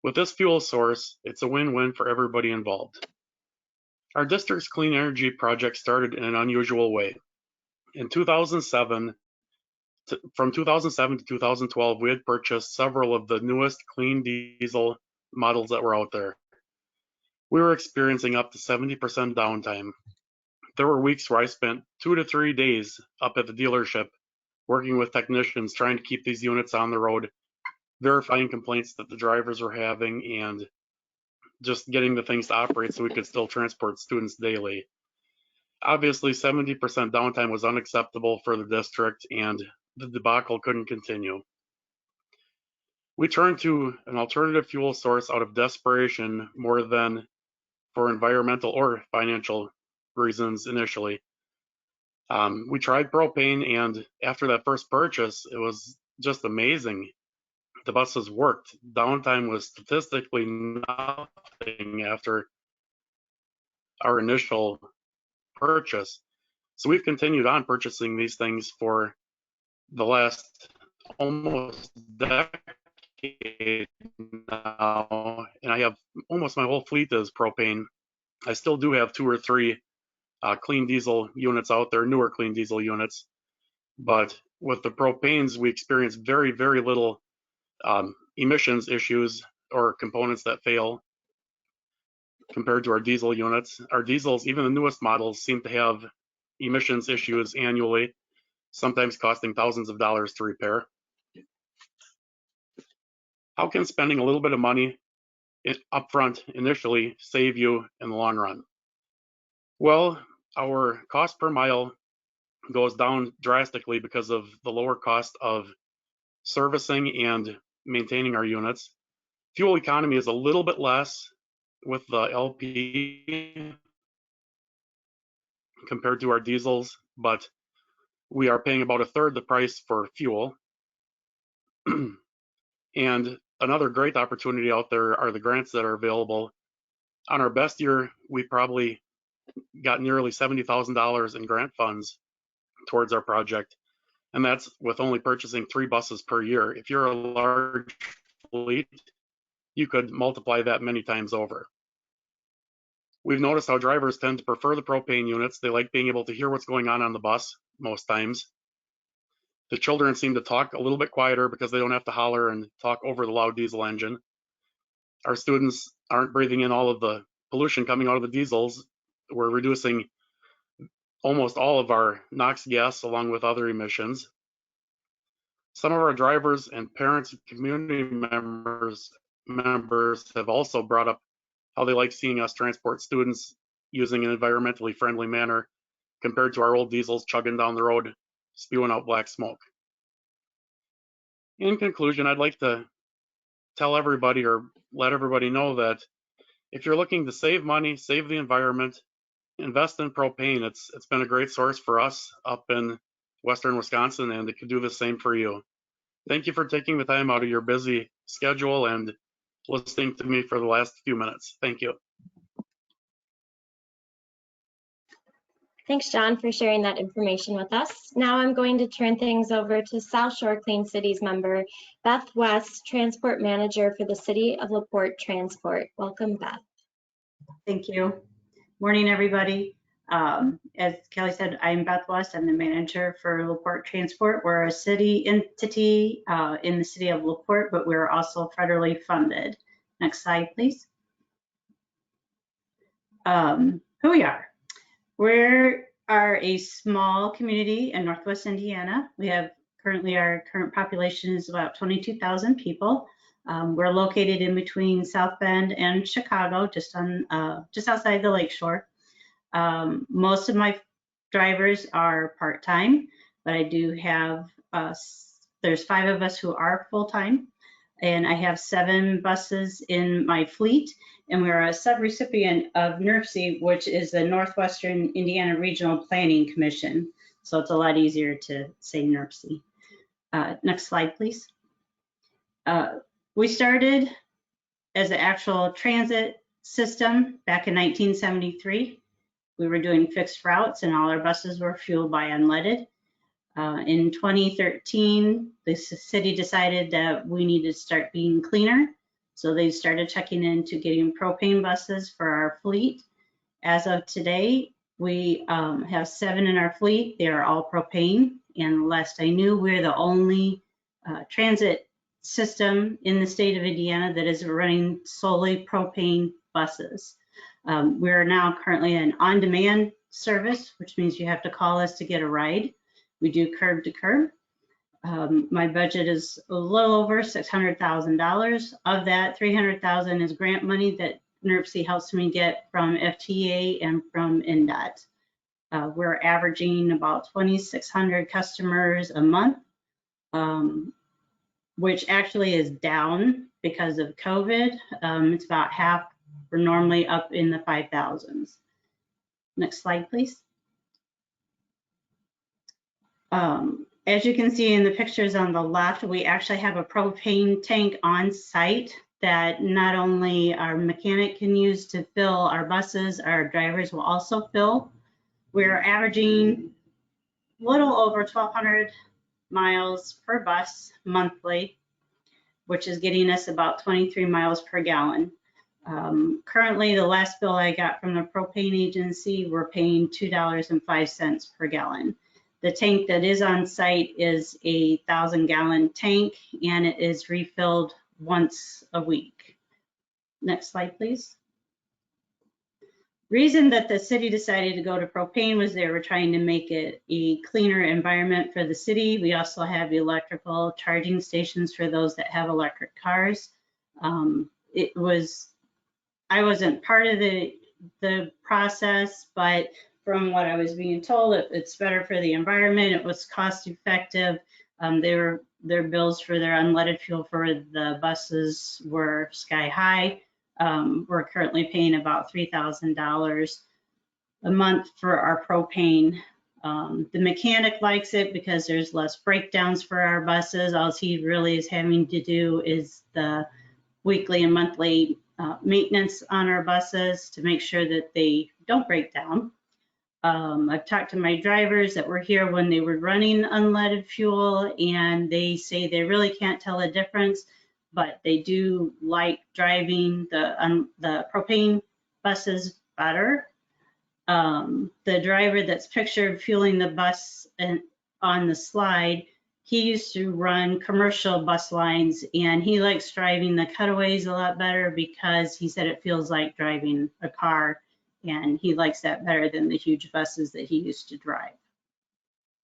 With this fuel source, it's a win-win for everybody involved. Our district's clean energy project started in an unusual way. In 2007, from 2007 to 2012, we had purchased several of the newest clean diesel models that were out there. We were experiencing up to 70% downtime. There were weeks where I spent 2 to 3 days up at the dealership working with technicians trying to keep these units on the road, verifying complaints that the drivers were having, and just getting the things to operate so we could still transport students daily. Obviously, 70% downtime was unacceptable for the district, and the debacle couldn't continue. We turned to an alternative fuel source out of desperation more than for environmental or financial reasons initially. We tried propane, and after that first purchase, it was just amazing. The buses worked. Downtime was statistically nothing after our initial purchase. So we've continued on purchasing these things for the last almost decade now, and I have almost my whole fleet is propane. I still do have 2 or 3 clean diesel units out there, newer clean diesel units, but with the propanes, we experience very, very little emissions issues or components that fail compared to our diesel units. Our diesels, even the newest models, seem to have emissions issues annually, sometimes costing thousands of dollars to repair. How can spending a little bit of money upfront initially save you in the long run? Well, our cost per mile goes down drastically because of the lower cost of servicing and maintaining our units. Fuel economy is a little bit less with the LP compared to our diesels, but we are paying about 1/3 the price for fuel. And another great opportunity out there are the grants that are available. On our best year, we probably got nearly $70,000 in grant funds towards our project, and that's with only purchasing 3 buses per year. If you're a large fleet, you could multiply that many times over. We've noticed how drivers tend to prefer the propane units. They like being able to hear what's going on the bus most times. The children seem to talk a little bit quieter because they don't have to holler and talk over the loud diesel engine. Our students aren't breathing in all of the pollution coming out of the diesels. We're reducing almost all of our NOx gas along with other emissions. Some of our drivers and parents and community members have also brought up how they like seeing us transport students using an environmentally friendly manner compared to our old diesels chugging down the road, spewing out black smoke. In conclusion, I'd like to tell everybody or let everybody know that if you're looking to save money, save the environment, invest in propane. It's been a great source for us up in Western Wisconsin, and it could do the same for you. Thank you for taking the time out of your busy schedule and listening to me for the last few minutes. Thank you. Thanks, John, for sharing that information with us. Now I'm going to turn things over to South Shore Clean Cities member, Beth West, Transport Manager for the City of LaPorte Transport. Welcome, Beth. Thank you. Morning, everybody. As Kelly said, I'm Beth West. I'm the manager for LaPorte Transport. We're a city entity in the city of LaPorte, but we're also federally funded. Next slide, please. Who we are. We are a small community in Northwest Indiana. We have our current population is about 22,000 people. We're located in between South Bend and Chicago, just outside the lakeshore. Most of my drivers are part-time, but I do have there's 5 of us who are full-time, and I have 7 buses in my fleet, and we're a subrecipient of NERC, which is the Northwestern Indiana Regional Planning Commission. So it's a lot easier to say NERC. Next slide, please. We started as an actual transit system back in 1973. We were doing fixed routes and all our buses were fueled by unleaded. In 2013, the city decided that we needed to start being cleaner. So they started checking into getting propane buses for our fleet. As of today, we have 7 in our fleet. They are all propane. And last I knew, we're the only transit system in the state of Indiana that is running solely propane buses. We're now currently an on-demand service, which means you have to call us to get a ride. We do curb to curb. My budget is a little over $600,000. Of that, $300,000 is grant money that NERC helps me get from FTA and from NDOT. We're averaging about 2,600 customers a month, which actually is down because of COVID. It's about half. We're normally up in the 5,000s. Next slide, please. As you can see in the pictures on the left, we actually have a propane tank on site that not only our mechanic can use to fill our buses, our drivers will also fill. We're averaging a little over 1,200 miles per bus monthly, which is getting us about 23 miles per gallon. Currently, the last bill I got from the propane agency, we're paying $2.05 per gallon. The tank that is on site is a 1,000-gallon tank, and it is refilled once a week. Next slide, please. Reason that the city decided to go to propane was they were trying to make it a cleaner environment for the city. We also have electrical charging stations for those that have electric cars. I wasn't part of the process, but from what I was being told, it's better for the environment. It was cost effective. Their bills for their unleaded fuel for the buses were sky high. We're currently paying about $3,000 a month for our propane. The mechanic likes it because there's less breakdowns for our buses. All he really is having to do is the weekly and monthly maintenance on our buses to make sure that they don't break down. I've talked to my drivers that were here when they were running unleaded fuel, and they say they really can't tell a difference, but they do like driving the propane buses better. The driver that's pictured fueling the bus on the slide, he used to run commercial bus lines, and he likes driving the cutaways a lot better because he said it feels like driving a car, and he likes that better than the huge buses that he used to drive.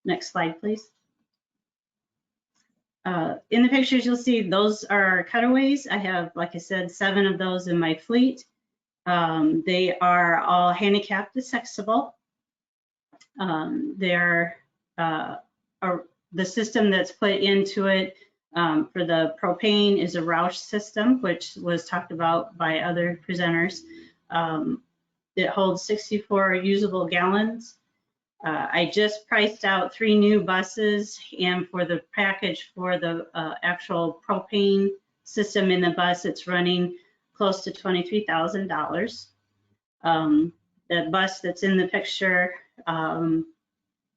Next slide, please. In the pictures, you'll see those are cutaways. I have, like I said, 7 of those in my fleet. They are all handicapped accessible. They're the system that's put into it for the propane is a Roush system, which was talked about by other presenters. It holds 64 usable gallons. I just priced out 3 new buses, and for the package for the actual propane system in the bus, it's running close to $23,000. The bus that's in the picture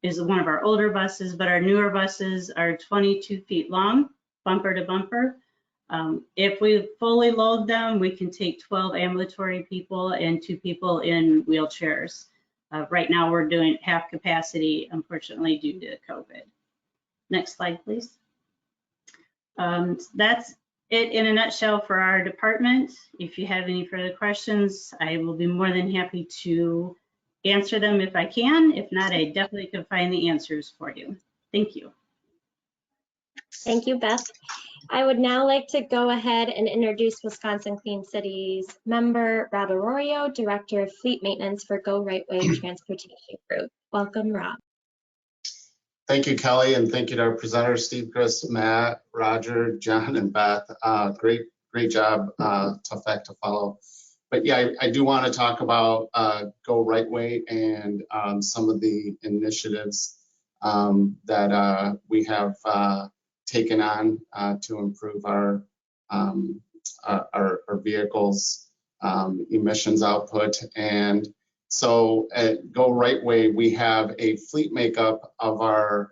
is one of our older buses, but our newer buses are 22 feet long, bumper to bumper. If we fully load them, we can take 12 ambulatory people and 2 people in wheelchairs. Right now, we're doing half capacity, unfortunately, due to COVID. Next slide, please. That's it in a nutshell for our department. If you have any further questions, I will be more than happy to answer them if I can. If not, I definitely can find the answers for you. Thank you. Thank you, Beth. I would now like to go ahead and introduce Wisconsin Clean Cities member Rob Arroyo, Director of Fleet Maintenance for Go Riteway Transportation Group. Welcome, Rob. Thank you, Kelly, and thank you to our presenters, Steve, Chris, Matt, Roger, John, and Beth. Great job. Tough act to follow. But yeah, I do want to talk about Go Riteway and some of the initiatives that we have taken on to improve our vehicles' emissions output. And so at Go Riteway, we have a fleet makeup of our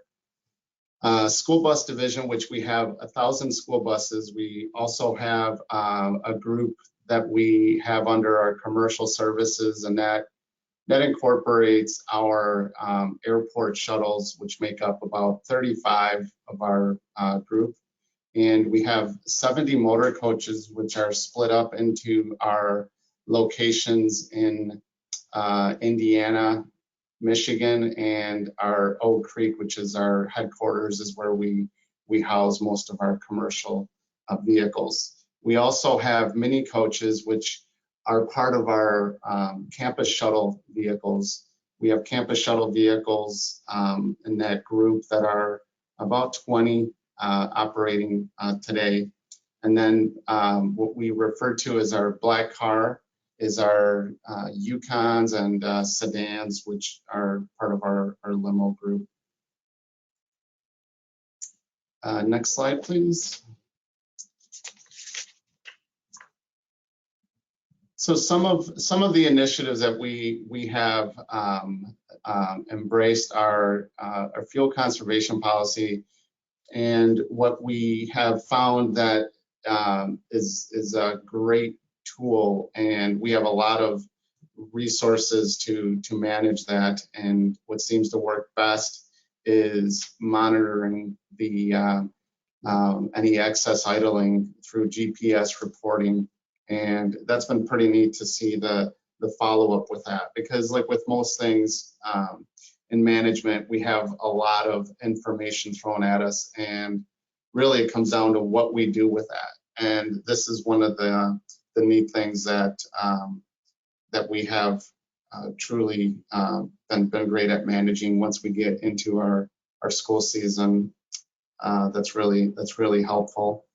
school bus division, which we have 1,000 school buses. We also have a group that we have under our commercial services, and that incorporates our airport shuttles, which make up about 35 of our group. And we have 70 motor coaches, which are split up into our locations in Indiana, Michigan, and our Oak Creek, which is our headquarters, is where we house most of our commercial vehicles. We also have mini coaches, which are part of our campus shuttle vehicles. We have campus shuttle vehicles in that group that are about 20 operating today. And then what we refer to as our black car is our Yukons and sedans, which are part of our limo group. Next slide, please. So some of the initiatives that we have embraced are our fuel conservation policy, and what we have found that is a great tool, and we have a lot of resources to manage that. And what seems to work best is monitoring the any excess idling through GPS reporting. And that's been pretty neat to see the follow-up with that, because like with most things in management, we have a lot of information thrown at us, and really it comes down to what we do with that. And this is one of the neat things that that we have truly been great at managing. Once we get into our school season, that's really helpful.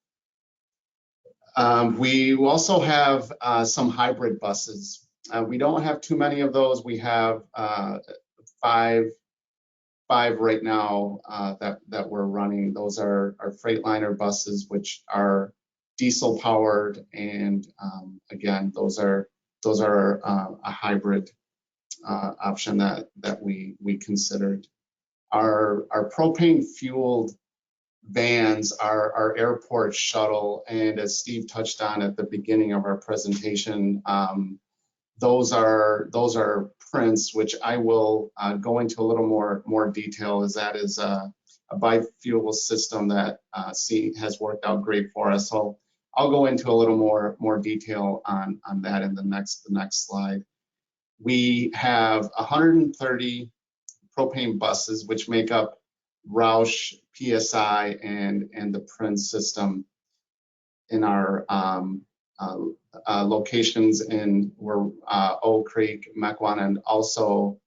We also have some hybrid buses. We don't have too many of those. We have five right now that we're running. Those are our Freightliner buses, which are diesel powered, and again, those are a hybrid option that we considered. Our propane fueled vans are our airport shuttle, and as Steve touched on at the beginning of our presentation, those are Prince, which I will go into a little more detail, as that is a bi-fuel system that has worked out great for us. So I'll go into a little more detail on that in the next slide. We have 130 propane buses, which make up Roush, PSI, and the Prince system in our locations in Oak Creek, Mequon, and also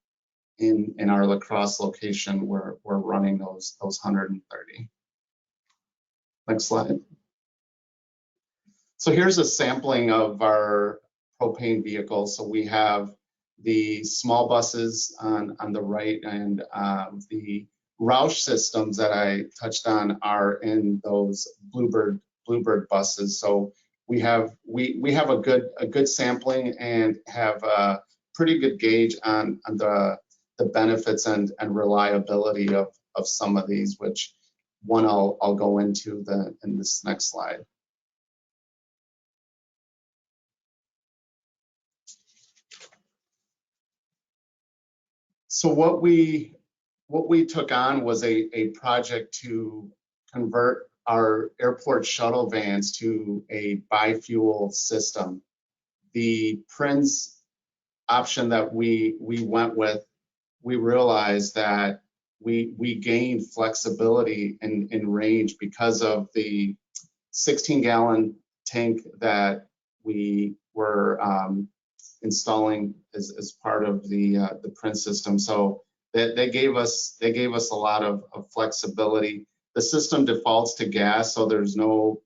in our La Crosse location, we're running those 130. Next slide. So here's a sampling of our propane vehicles. So we have the small buses on the right, and the Roush systems that I touched on are in those Bluebird buses. So we have a good sampling and have a pretty good gauge on the benefits and reliability of some of these, which one I'll go into in this next slide. So what we took on was a project to convert our airport shuttle vans to a bi-fuel system. The Prince option that we went with, we realized that we gained flexibility in range because of the 16-gallon tank that we were installing as part of the Prince system. So they gave us a lot of flexibility. The system defaults to gas, so there's no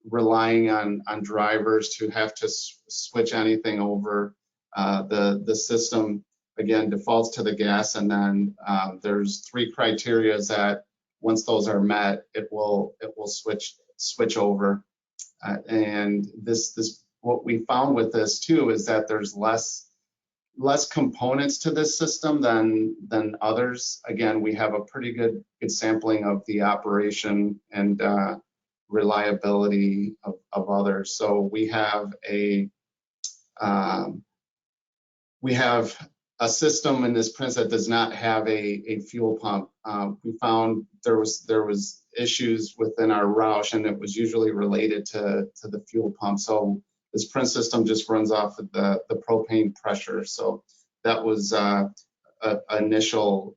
relying on drivers to have to switch anything over. The system again defaults to the gas, and then there's 3 criteria that once those are met, it will switch over. And this what we found with this too is that there's less components to this system than others. Again, we have a pretty good sampling of the operation and reliability of others. So we have a system in this Prince that does not have a fuel pump. We found there was issues within our Roush, and it was usually related to the fuel pump. So this Prince system just runs off of the propane pressure. So that was an initial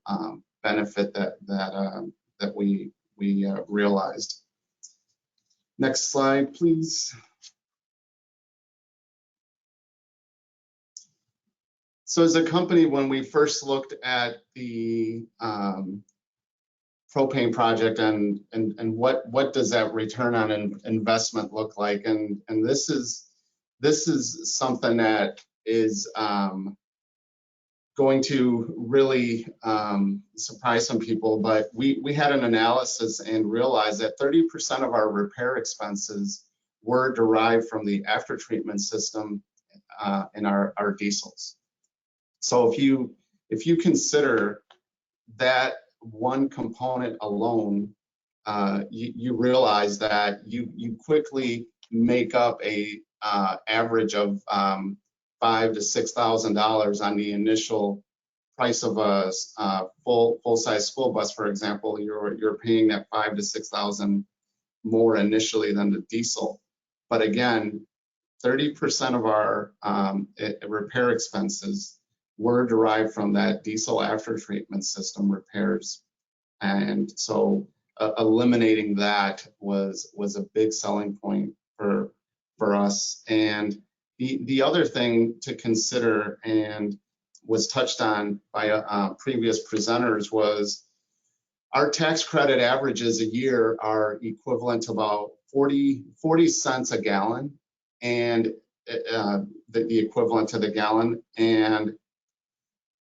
benefit that we realized. Next slide, please. So as a company, when we first looked at the propane project and what does that return on investment look like, and this is something that is going to really surprise some people, but we had an analysis and realized that 30% of our repair expenses were derived from the after treatment system in our diesels. So if you consider that one component alone, you realize that you quickly make up a average of $5,000 to $6,000 on the initial price of a full-size school bus. For example, you're paying that $5,000 to $6,000 more initially than the diesel. But again, 30% of our repair expenses were derived from that diesel after treatment system repairs, and so eliminating that was a big selling point for us. And the other thing to consider, and was touched on by previous presenters, was our tax credit averages a year are equivalent to about 40 cents a gallon, and the equivalent to the gallon. And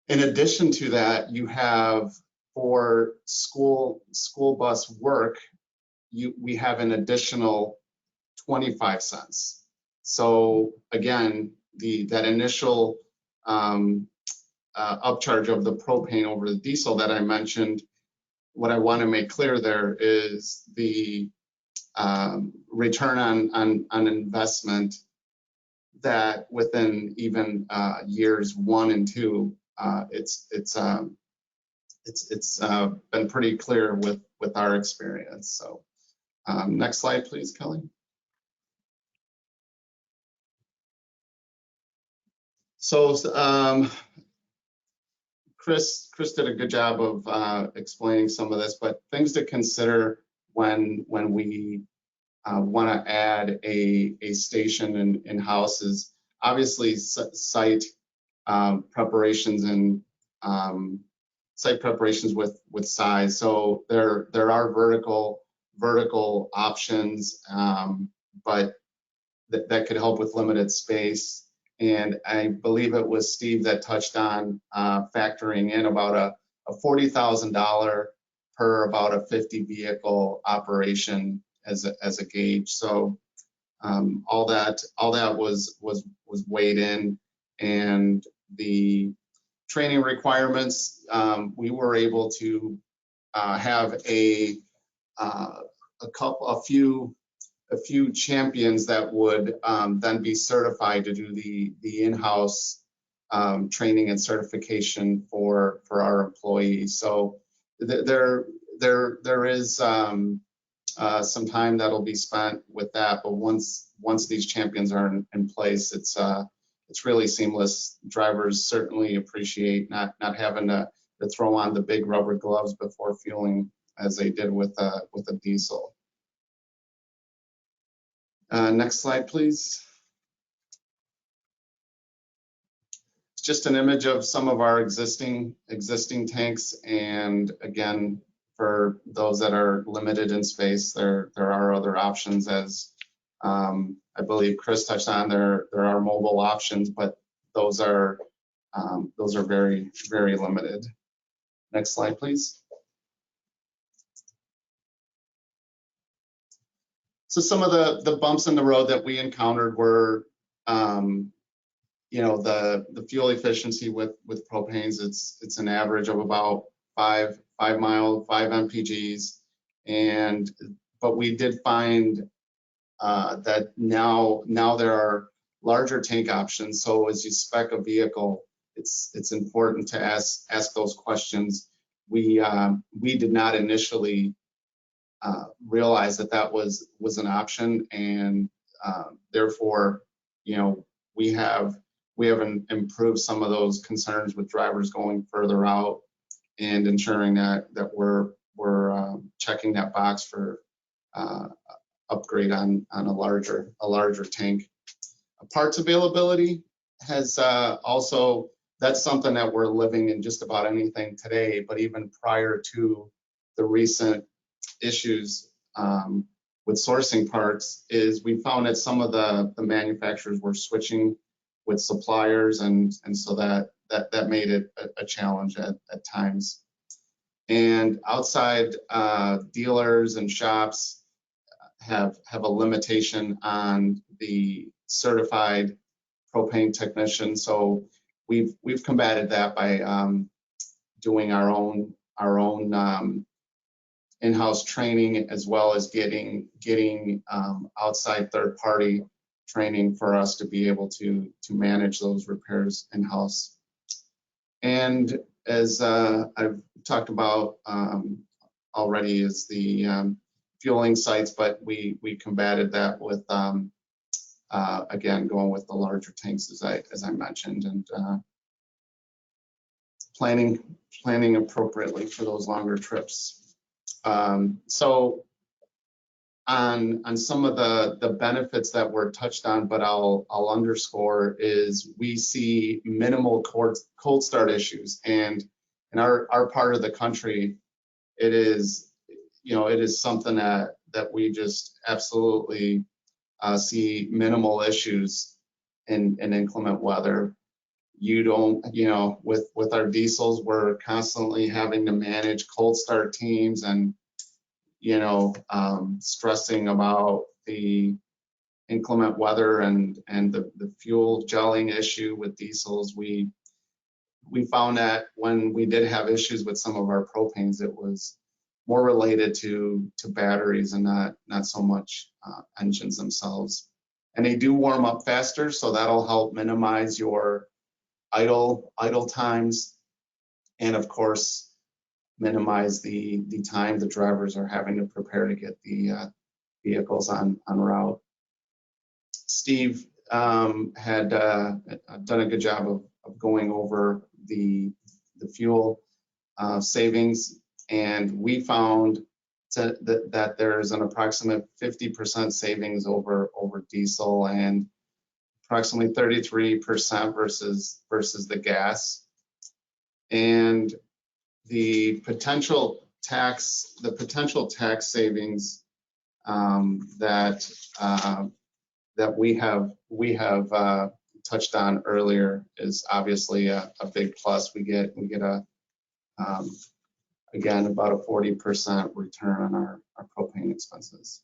in addition to that, you have for school bus work, we have an additional 25 cents. So again, that initial upcharge of the propane over the diesel that I mentioned, what I want to make clear there is the return on investment, that within even years 1 and 2, it's been pretty clear with our experience. So next slide, please, Kelly. So Chris did a good job of explaining some of this, but things to consider when we want to add a station in houses. Obviously, site preparations and site preparations with size. So there are vertical options, but that could help with limited space. And I believe it was Steve that touched on factoring in about a $40,000 per about a 50 vehicle operation as a gauge. So all that was weighed in, and the training requirements, we were able to have a few champions that would then be certified to do the in-house training and certification for our employees. So there is some time that'll be spent with that, but once these champions are in place, it's really seamless. Drivers certainly appreciate not having to throw on the big rubber gloves before fueling as they did with a diesel. Next slide, please. It's just an image of some of our existing tanks. And again, for those that are limited in space, there are other options, as I believe Chris touched on. There are mobile options, but those are very, very limited. Next slide, please. So some of the bumps in the road that we encountered were, you know, the fuel efficiency with propanes. It's an average of about 5 mpgs, but we did find that now there are larger tank options. So as you spec a vehicle, it's important to ask those questions. We did not initially realize that was an option, and therefore, you know, we have improved some of those concerns with drivers going further out and ensuring that we're checking that box for upgrade on a larger tank. Parts availability has also, that's something that we're living in just about anything today, but even prior to the recent issues with sourcing parts, is we found that some of the manufacturers were switching with suppliers, and so that made it a challenge at times. And outside dealers and shops have a limitation on the certified propane technician. So we've combated that by doing our own in-house training, as well as getting outside third-party training for us to be able to manage those repairs in-house. And as I've talked about already, is the fueling sites, but we combated that with again, going with the larger tanks, as I mentioned, and planning appropriately for those longer trips. So on some of the benefits that were touched on, but I'll underscore, is we see minimal cold start issues, and in our part of the country, it is, you know, it is something that we just absolutely see minimal issues in inclement weather. You don't, you know, with our diesels, we're constantly having to manage cold start teams, and you know, stressing about the inclement weather and the fuel gelling issue with diesels. We found that when we did have issues with some of our propanes, it was more related to batteries and not so much engines themselves. And they do warm up faster, so that'll help minimize your idle times, and of course minimize the time the drivers are having to prepare to get the vehicles on route. Steve had done a good job of going over the fuel savings, and we found that there's an approximate 50% savings over diesel, and approximately 33% versus the gas. And the potential tax savings that we have touched on earlier is obviously a big plus. We get again about a 40% return on our propane expenses.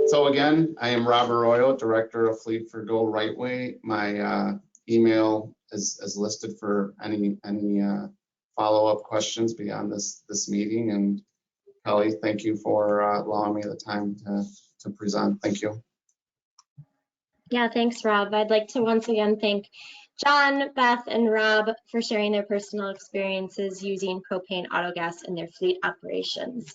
So again, I am Rob Arroyo, Director of Fleet for Go Riteway. My email is listed for any follow-up questions beyond this meeting. And Kelly, thank you for allowing me the time to present. Thank you. Yeah, thanks, Rob. I'd like to once again thank John, Beth, and Rob for sharing their personal experiences using propane autogas in their fleet operations.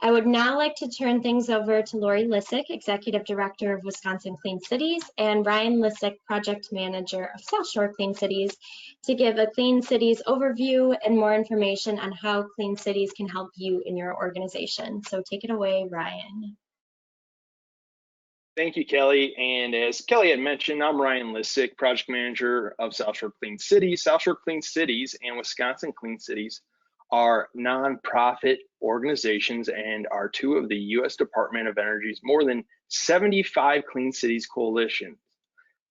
I would now like to turn things over to Lori Lissick, Executive Director of Wisconsin Clean Cities, and Ryan Lissick, Project Manager of South Shore Clean Cities, to give a Clean Cities overview and more information on how Clean Cities can help you in your organization. So take it away, Ryan. Thank you, Kelly. And as Kelly had mentioned, I'm Ryan Lissick, project manager of South Shore Clean Cities. South Shore Clean Cities and Wisconsin Clean Cities are nonprofit organizations and are two of the U.S. Department of Energy's more than 75 Clean Cities coalition.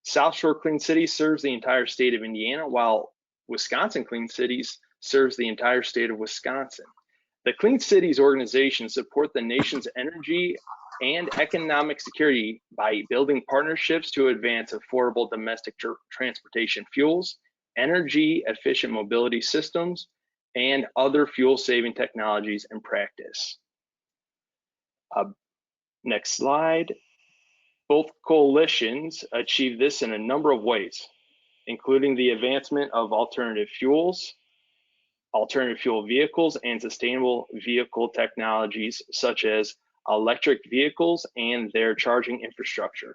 South Shore Clean Cities serves the entire state of Indiana, while Wisconsin Clean Cities serves the entire state of Wisconsin. The Clean Cities organizations support the nation's energy and economic security by building partnerships to advance affordable domestic transportation fuels, energy efficient mobility systems, and other fuel saving technologies and practice. Next slide. Both coalitions achieve this in a number of ways, including the advancement of alternative fuels, alternative fuel vehicles, and sustainable vehicle technologies such as electric vehicles and their charging infrastructure.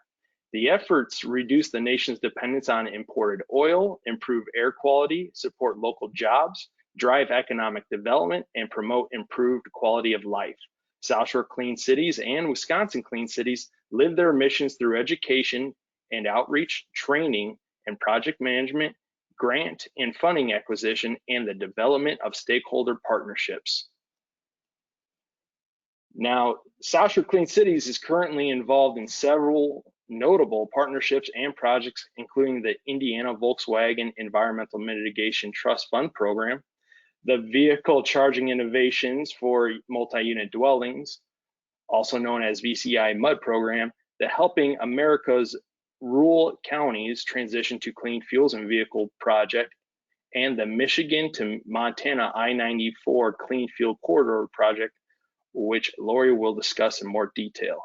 The efforts reduce the nation's dependence on imported oil, improve air quality, support local jobs, drive economic development, and promote improved quality of life. South Shore Clean Cities and Wisconsin Clean Cities live their missions through education and outreach, training, and project management, grant and funding acquisition, and the development of stakeholder partnerships. Now, South Shore Clean Cities is currently involved in several notable partnerships and projects, including the Indiana Volkswagen Environmental Mitigation Trust Fund Program, the Vehicle Charging Innovations for Multi-Unit Dwellings, also known as VCI MUD program, the Helping America's Rural Counties Transition to Clean Fuels and Vehicle project, and the Michigan to Montana I-94 Clean Fuel Corridor project, which Lori will discuss in more detail.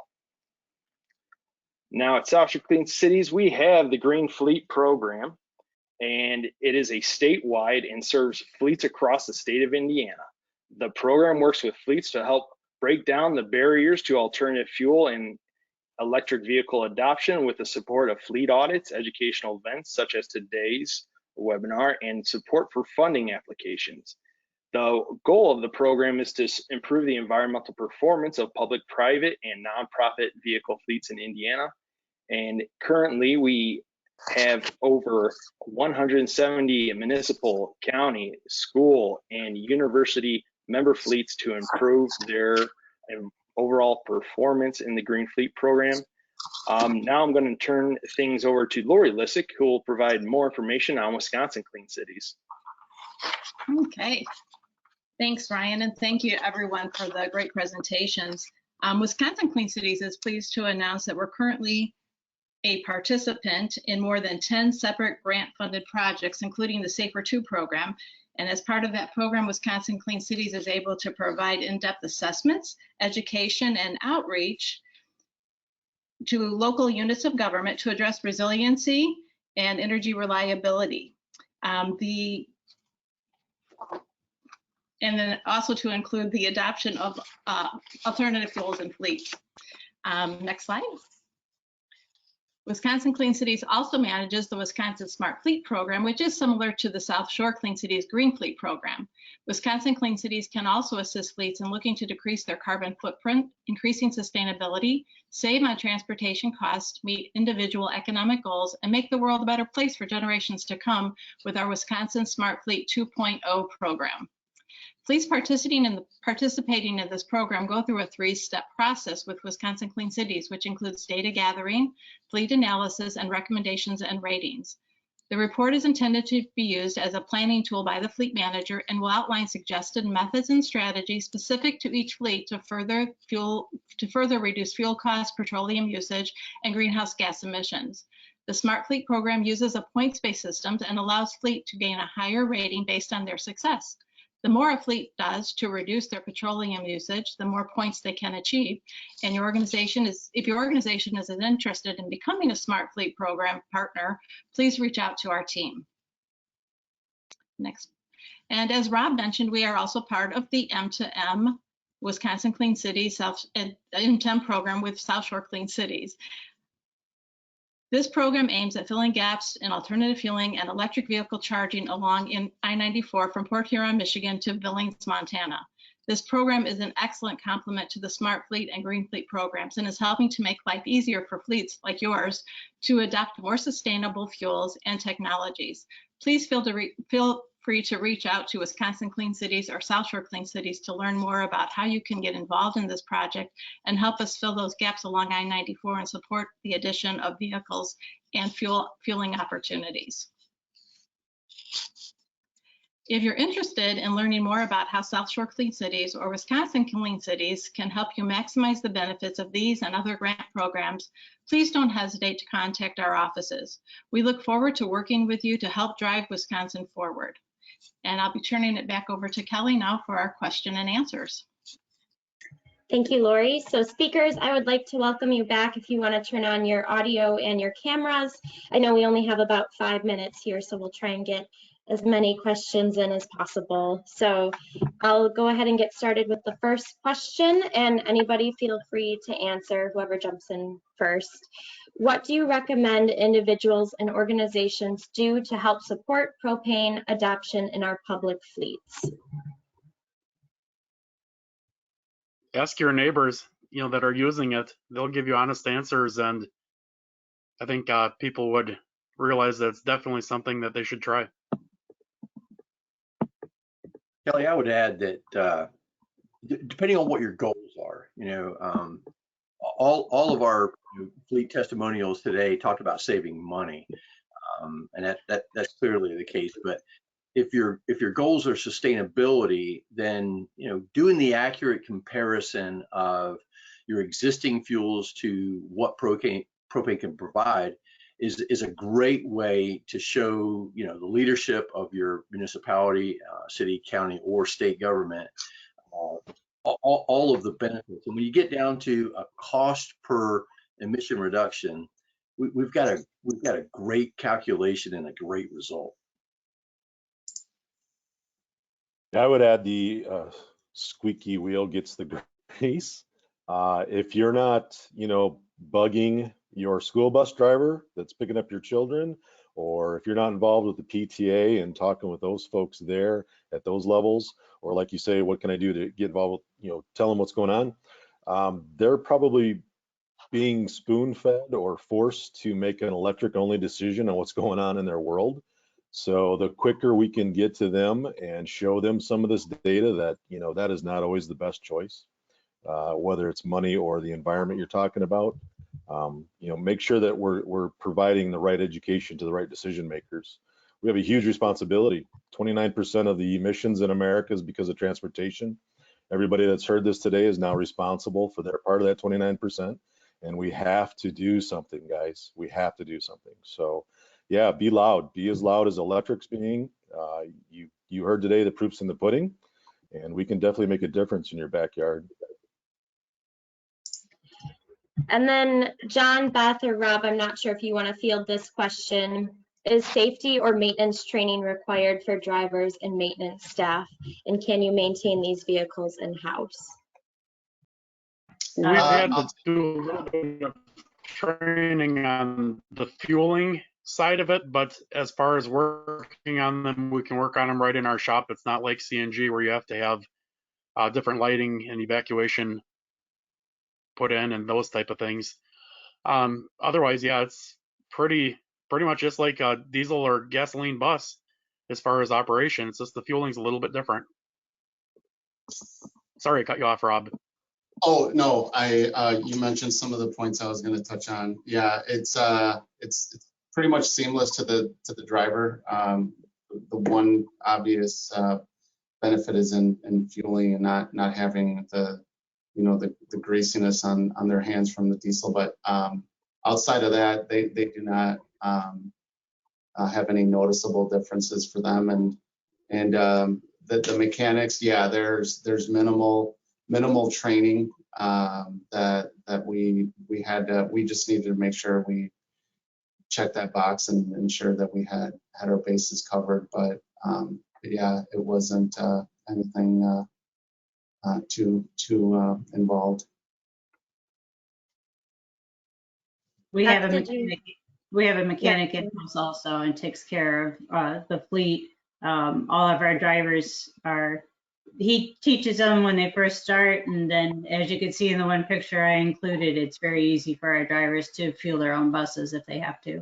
Now at South Shore Clean Cities, we have the Green Fleet program, and it is a statewide and serves fleets across the state of Indiana. The program works with fleets to help break down the barriers to alternative fuel and electric vehicle adoption with the support of fleet audits, educational events such as today's webinar, and support for funding applications. The goal of the program is to improve the environmental performance of public, private, and nonprofit vehicle fleets in Indiana. And currently we have over 170 municipal, county, school, and university member fleets to improve their overall performance in the Green Fleet program. Now I'm going to turn things over to Lori Lissick, who will provide more information on Wisconsin Clean Cities. Okay. Thanks, Ryan, and thank you everyone for the great presentations. Wisconsin Clean Cities is pleased to announce that we're currently a participant in more than 10 separate grant-funded projects, including the Safer 2 program. And as part of that program, Wisconsin Clean Cities is able to provide in-depth assessments, education, and outreach to local units of government to address resiliency and energy reliability. And then also to include the adoption of alternative fuels and fleets. Next slide. Wisconsin Clean Cities also manages the Wisconsin Smart Fleet program, which is similar to the South Shore Clean Cities Green Fleet program. Wisconsin Clean Cities can also assist fleets in looking to decrease their carbon footprint, increasing sustainability, save on transportation costs, meet individual economic goals, and make the world a better place for generations to come with our Wisconsin Smart Fleet 2.0 program. Fleets participating in this program go through a 3-step process with Wisconsin Clean Cities, which includes data gathering, fleet analysis, and recommendations and ratings. The report is intended to be used as a planning tool by the fleet manager and will outline suggested methods and strategies specific to each fleet to further reduce fuel costs, petroleum usage, and greenhouse gas emissions. The Smart Fleet program uses a points-based system and allows fleet to gain a higher rating based on their success. The more a fleet does to reduce their petroleum usage, the more points they can achieve. And if your organization is interested in becoming a Smart Fleet program partner, please reach out to our team. Next. And as Rob mentioned, we are also part of the M2M Wisconsin Clean Cities M2M program with South Shore Clean Cities. This program aims at filling gaps in alternative fueling and electric vehicle charging along in I-94 from Port Huron, Michigan to Billings, Montana. This program is an excellent complement to the Smart Fleet and Green Fleet programs and is helping to make life easier for fleets like yours to adopt more sustainable fuels and technologies. Please feel free to reach out to Wisconsin Clean Cities or South Shore Clean Cities to learn more about how you can get involved in this project and help us fill those gaps along I-94 and support the addition of vehicles and fueling opportunities. If you're interested in learning more about how South Shore Clean Cities or Wisconsin Clean Cities can help you maximize the benefits of these and other grant programs, please don't hesitate to contact our offices. We look forward to working with you to help drive Wisconsin forward. And I'll be turning it back over to Kelly now for our question and answers. Thank you, Lori. So speakers, I would like to welcome you back if you want to turn on your audio and your cameras. I know we only have about 5 minutes here, so we'll try and get as many questions in as possible. So I'll go ahead and get started with the first question, and anybody feel free to answer, whoever jumps in first. What do you recommend individuals and organizations do to help support propane adoption in our public fleets? Ask your neighbors, that are using it. They'll give you honest answers, and I think people would realize that it's definitely something that they should try. Kelly, I would add that depending on what your goals are, all of our fleet testimonials today talked about saving money, and that's clearly the case. But if your goals are sustainability, then doing the accurate comparison of your existing fuels to what propane can provide is a great way to show the leadership of your municipality, city, county, or state government all of the benefits. And when you get down to a cost per emission reduction, we've got a great calculation and a great result. I would add the squeaky wheel gets the grease. If you're not, bugging your school bus driver that's picking up your children, or if you're not involved with the PTA and talking with those folks there at those levels, or like you say, what can I do to get involved with, tell them what's going on, they're probably being spoon-fed or forced to make an electric-only decision on what's going on in their world. So the quicker we can get to them and show them some of this data that, that is not always the best choice, whether it's money or the environment you're talking about. Make sure that we're providing the right education to the right decision makers. We have a huge responsibility. 29% of the emissions in America is because of transportation. Everybody that's heard this today is now responsible for their part of that 29%. And we have to do something, guys. We have to do something. So yeah, be loud. Be as loud as electric's being. You heard today the proof's in the pudding, and we can definitely make a difference in your backyard. And then John, Beth, or Rob, I'm not sure if you want to field this question. Is safety or maintenance training required for drivers and maintenance staff? And can you maintain these vehicles in-house? We've had to do a little bit of training on the fueling side of it, but as far as working on them, we can work on them right in our shop. It's not like CNG where you have to have different lighting and evacuation put in and those type of things. Otherwise, yeah, it's pretty much just like a diesel or gasoline bus as far as operation. It's just the fueling's a little bit different. Sorry, I cut you off, Rob. Oh no, you mentioned some of the points I was going to touch on. Yeah, it's pretty much seamless to the driver. The one obvious benefit is in fueling and not having the the greasiness on their hands from the diesel. But outside of that, they do not have any noticeable differences for them. And the mechanics, yeah, there's minimal training that we had to, we just needed to make sure we check that box and ensure that we had our bases covered. But yeah, it wasn't anything too involved. We have a mechanic in-house also, and takes care of the fleet. All of our drivers are he teaches them when they first start, and then as you can see in the one picture I included, it's very easy for our drivers to fuel their own buses if they have to.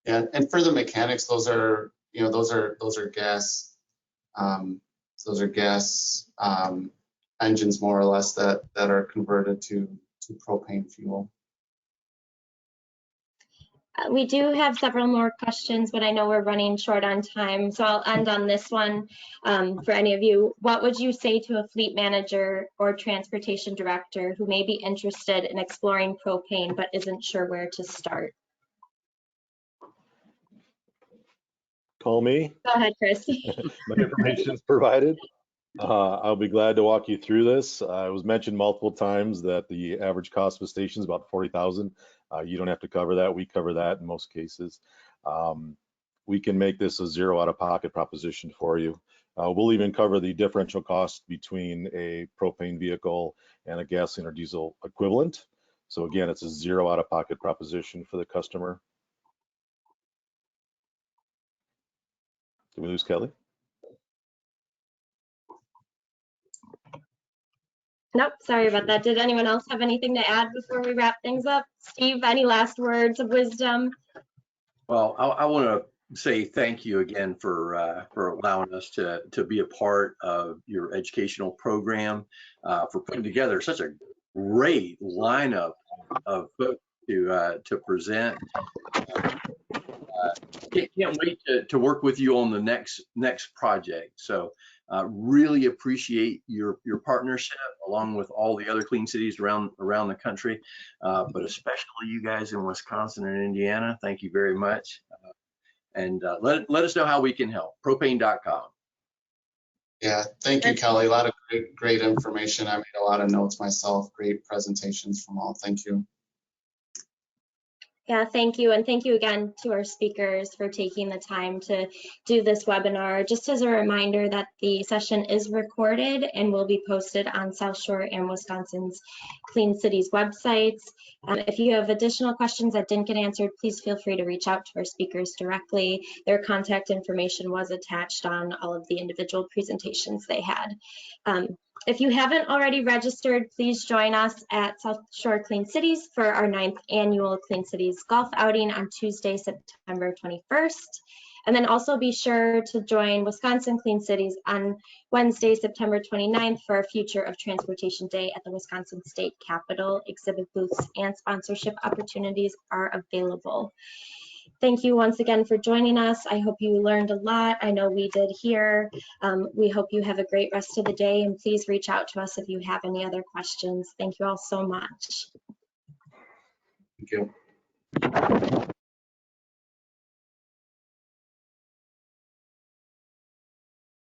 Yeah, and for the mechanics, those are, you know, those are gas, engines more or less that are converted to propane fuel. We do have several more questions, but I know we're running short on time, so I'll end on this one. For any of you, what would you say to a fleet manager or transportation director who may be interested in exploring propane but isn't sure where to start? Call me. Go ahead, Chris. My information is provided. I'll be glad to walk you through this. It was mentioned multiple times that the average cost of a station is about $40,000. You don't have to cover that. We cover that in most cases. We can make this a zero out-of-pocket proposition for you. We'll even cover the differential cost between a propane vehicle and a gasoline or diesel equivalent. So again, it's a zero out-of-pocket proposition for the customer. Did we lose Kelly? Nope, sorry about that. Did anyone else have anything to add before we wrap things up? Steve, any last words of wisdom? Well, I want to say thank you again for allowing us to be a part of your educational program, for putting together such a great lineup of folks to present. Can't wait to work with you on the next project. So really appreciate your partnership along with all the other clean cities around the country, but especially you guys in Wisconsin and Indiana. Thank you very much. And let us know how we can help. Propane.com. Yeah, thank you, Kelly. A lot of great information. I made a lot of notes myself. Great presentations from all. Thank you. Yeah, thank you. And thank you again to our speakers for taking the time to do this webinar. Just as a reminder that the session is recorded and will be posted on South Shore and Wisconsin's Clean Cities websites. If you have additional questions that didn't get answered, please feel free to reach out to our speakers directly. Their contact information was attached on all of the individual presentations they had. If you haven't already registered, please join us at South Shore Clean Cities for our 9th annual Clean Cities Golf Outing on Tuesday, September 21st. And then also be sure to join Wisconsin Clean Cities on Wednesday, September 29th for our Future of Transportation Day at the Wisconsin State Capitol. Exhibit booths and sponsorship opportunities are available. Thank you once again for joining us. I hope you learned a lot. I know we did here. We hope you have a great rest of the day, and please reach out to us if you have any other questions. Thank you all so much. Thank you.